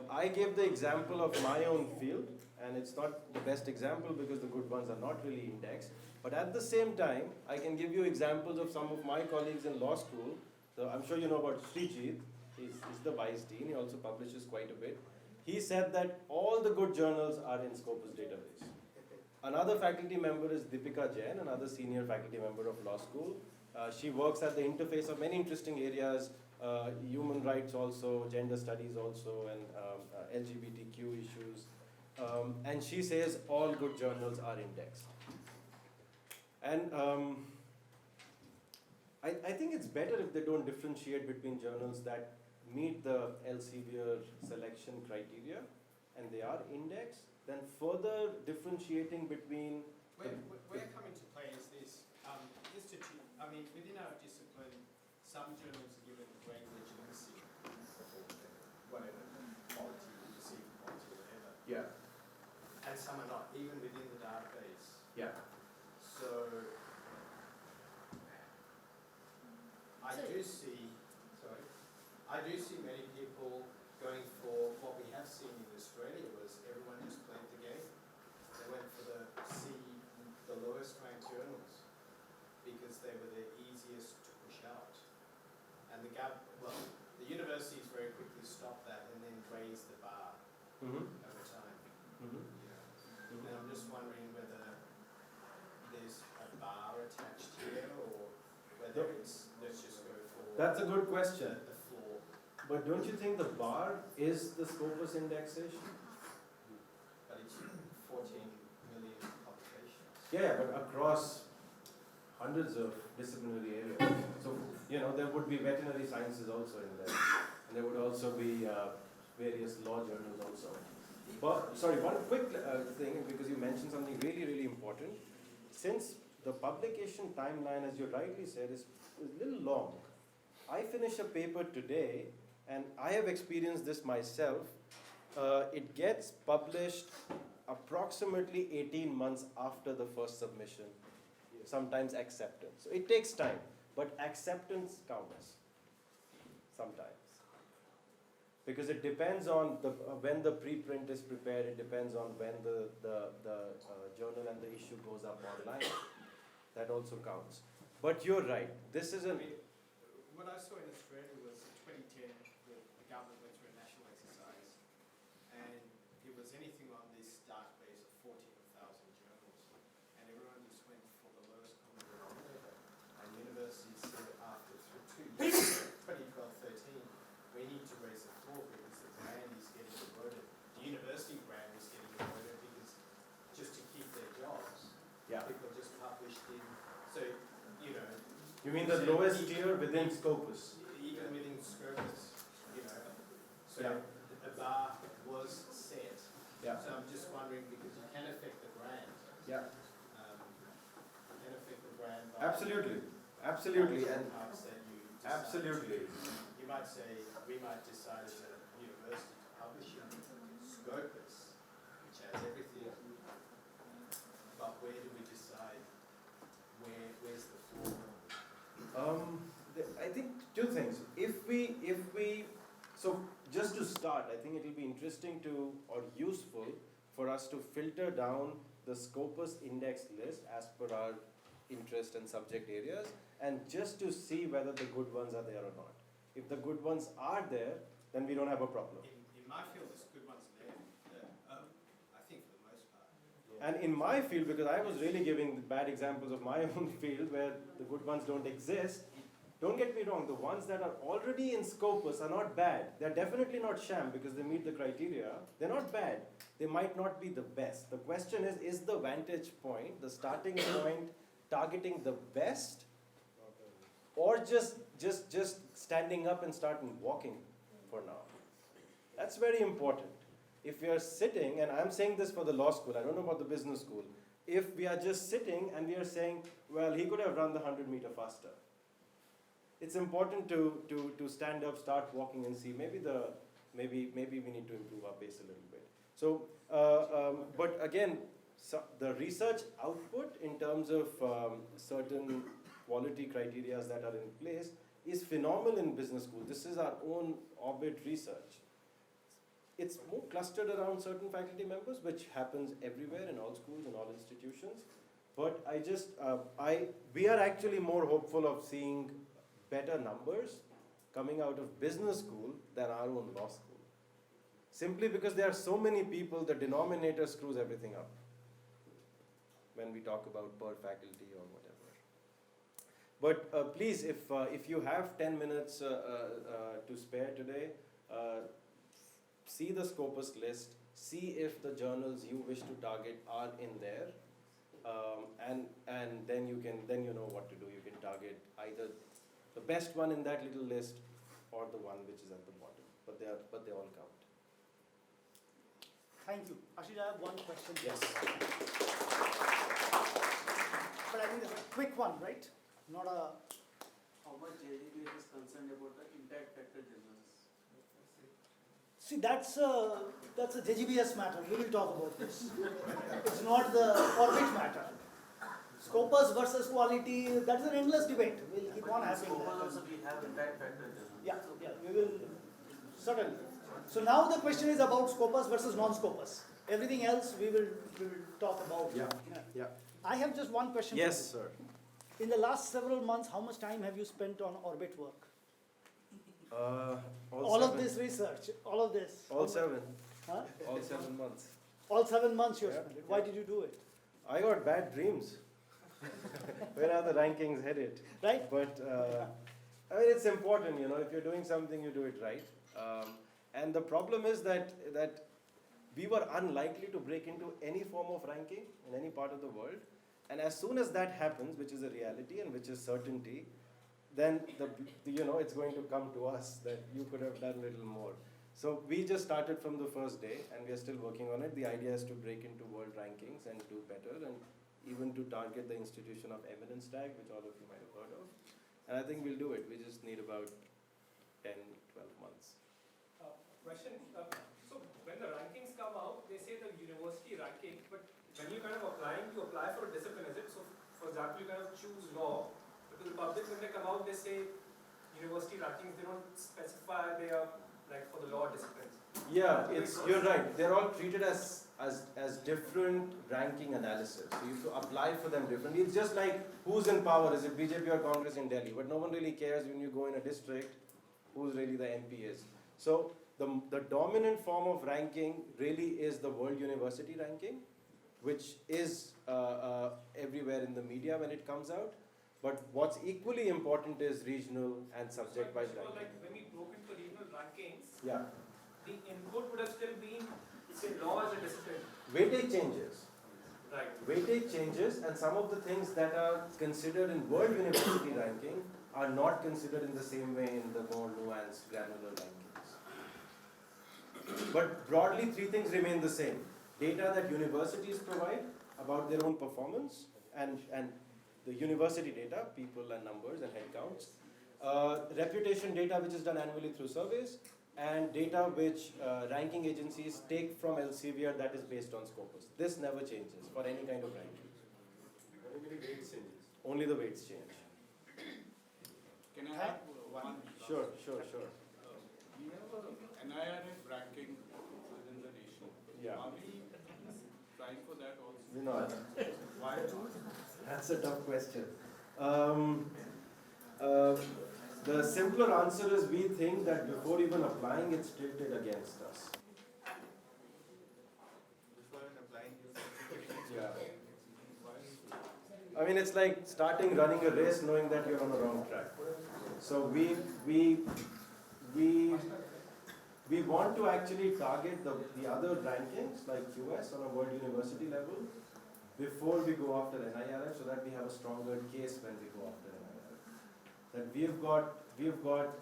I gave the example of my own field, and it's not the best example because the good ones are not really indexed. But at the same time, I can give you examples of some of my colleagues in law school. So I'm sure you know about Srijit. He's the vice dean. He also publishes quite a bit. He said that all the good journals are in Scopus database. Another faculty member is Deepika Jain, another senior faculty member of law school. She works at the interface of many interesting areas, human rights also, gender studies also, and LGBTQ issues. And she says all good journals are indexed. And I think it's better if they don't differentiate between journals that meet the Elsevier selection criteria and they are indexed, then further differentiating between Where come into play is this within our discipline, some journals are given great legitimacy, whatever, quality, perceived quality, whatever, yeah, and some are not, even within the database. yeah. So, I do see many people going for what we have seen in Australia was everyone just played the game. They went for the lowest ranked journals because they were the easiest to push out. And the universities very quickly stopped that and then raised the bar Mm-hmm. over time. Mm-hmm. And I'm just wondering whether there's a bar attached here or whether it's let's just go for That's a good question. the floor. But don't you think the bar is the Scopus indexation? But it's 14 million publications. Yeah, but across hundreds of disciplinary areas. So, there would be veterinary sciences also in there. And there would also be various law journals also. But, sorry, one quick thing, because you mentioned something really, really important. Since the publication timeline, as you rightly said, is a little long, I finish a paper today, and I have experienced this myself. It gets published approximately 18 months after the first submission, sometimes acceptance. So it takes time, but acceptance counts sometimes. Because it depends on when the preprint is prepared, it depends on when the journal and the issue goes up online. That also counts. But you're right, this is What I saw in Australia was in 2010, the government went through a national exercise, and it was anything on this database of 14,000 journals, and everyone just went for the lowest common denominator. And universities said after 2 years, 2012-13, we need to raise the floor because the brand is getting eroded. The university brand is getting eroded because just to keep their jobs, people just published in. So, You mean the lowest tier within Scopus? even within Scopus, so Yeah. a bar was set. Yeah. So I'm just wondering, because you can affect the brand, Yeah. you can affect the brand by Absolutely. Absolutely. publishing And parts that you decide. absolutely. You might say, we might decide as a university to publish in Scopus, which has everything, but where do we decide where's the floor? I think two things. So just to start, I think it will be interesting or useful for us to filter down the Scopus index list as per our interest and subject areas, and just to see whether the good ones are there or not. If the good ones are there, then we don't have a problem. In my field, there's good ones there, I think for the most part. And in my field, because I was really giving bad examples of my own field where the good ones don't exist, don't get me wrong, the ones that are already in Scopus are not bad. They're definitely not sham because they meet the criteria. They're not bad. They might not be the best. The question is the vantage point, the starting point, targeting the best, or just standing up and starting walking for now? That's very important. If we are sitting, and I'm saying this for the law school, I don't know about the business school, if we are just sitting and we are saying, well, he could have run the 100 meter faster, it's important to stand up, start walking, and see maybe we need to improve our pace a little bit. So, but again, so the research output in terms of certain quality criteria that are in place is phenomenal in business school. This is our own orbit research. It's more clustered around certain faculty members, which happens everywhere in all schools and all institutions. But we are actually more hopeful of seeing better numbers coming out of business school than our own law school. Simply because there are so many people, the denominator screws everything up when we talk about per faculty or whatever. But please, if you have 10 minutes to spare today, see the Scopus list, see if the journals you wish to target are in there, and then you know what to do. You can target either the best one in that little list or the one which is at the bottom, but they all count. Thank you. Ashish, I have one question. Yes. But I think it's a quick one, right? Not a... How much JGBS is concerned about the impact factor journals? See, that's a JGBS matter. We will talk about this. It's not the orbit matter. Scopus versus quality, that's an endless debate. We'll keep on having Scopus that. also we have impact factor journals. Yeah, we will, certainly. So now the question is about Scopus versus non-Scopus. Everything else we will talk about. Yeah. I have just one question. Yes, for you. sir. In the last several months, how much time have you spent on orbit work? All of this research, all of this. All 7. Huh? All 7 months. All 7 months you Yeah. spent it. Why did you do it? I got bad dreams. Where are the rankings headed? Right? But I mean, it's important, if you're doing something, you do it right. And the problem is that we were unlikely to break into any form of ranking in any part of the world. And as soon as that happens, which is a reality and which is certainty, then it's going to come to us that you could have done a little more. So we just started from the first day, and we are still working on it. The idea is to break into world rankings and do better, and even to target the institution of eminence tag, which all of you might have heard of. And I think we'll do it. We just need about 10, 12 months. Question, so when the rankings come out, they say the university ranking, but when you kind of apply for a discipline, is it? So for example, you kind of choose law, but to the public, when they come out, they say university rankings, they don't specify they are like for the law disciplines. Yeah, you're right. They're all treated as different ranking analysis. So you have to apply for them differently. It's just like who's in power, is it BJP or Congress in Delhi? But no one really cares when you go in a district who's really the MP is. So the dominant form of ranking really is the World University ranking, which is everywhere in the media when it comes out. But what's equally important is regional and subject-wise So ranking. like when we broke into regional rankings, Yeah. the input would have still been, say, law as a discipline. Weightage changes. Right. Weightage changes, and some of the things that are considered in World University ranking are not considered in the same way in the more nuanced, granular rankings. But broadly, 3 things remain the same. Data that universities provide about their own performance, and the university data, people and numbers and headcounts. Reputation data, which is done annually through surveys, and data which ranking agencies take from Elsevier that is based on Scopus. This never changes for any kind of ranking. Only the weights changes. Only the weights change. Can I have one? Sure. We have a NIRF ranking within the nation. Yeah. Are we trying for that also? We're not. Why? That's a tough question. The simpler answer is we think that before even applying, it's tilted against us. Before applying, Yeah. I mean, it's like running a race knowing that you're on the wrong track. So we want to actually target the other rankings like US on a world university level before we go after NIRF, so that we have a stronger case when we go after NIRF. That we've got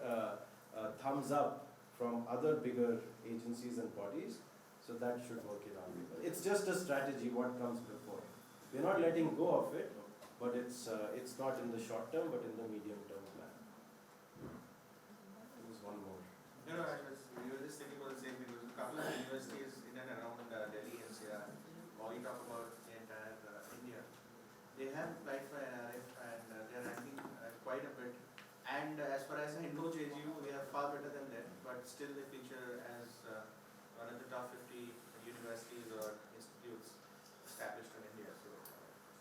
thumbs up from other bigger agencies and bodies, so that should work in our favor. It's just a strategy, what comes before. We're not letting go of it, but it's not in the short term, but in the medium term plan. but still they feature as one of the top 50 universities or institutes established in India. So,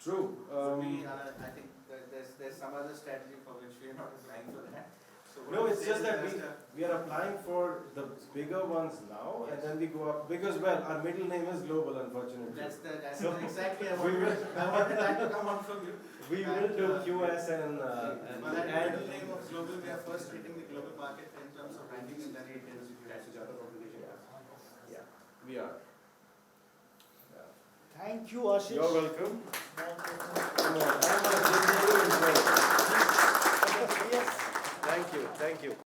True. I think that there's some other strategy for which we are not applying for that. So what No, we it's say just is that we are applying for the bigger ones now, and then we go up because well, our middle name is global, unfortunately. that's So, exactly we will- I wanted that to come out from you. We will do QS and But that middle name of global, we are first hitting the global market in terms of ranking, and then it is yeah, we are. Yeah. Thank you, Ashish. You're welcome. Small question. Come on, I'm a JGBS. Yes. Thank you.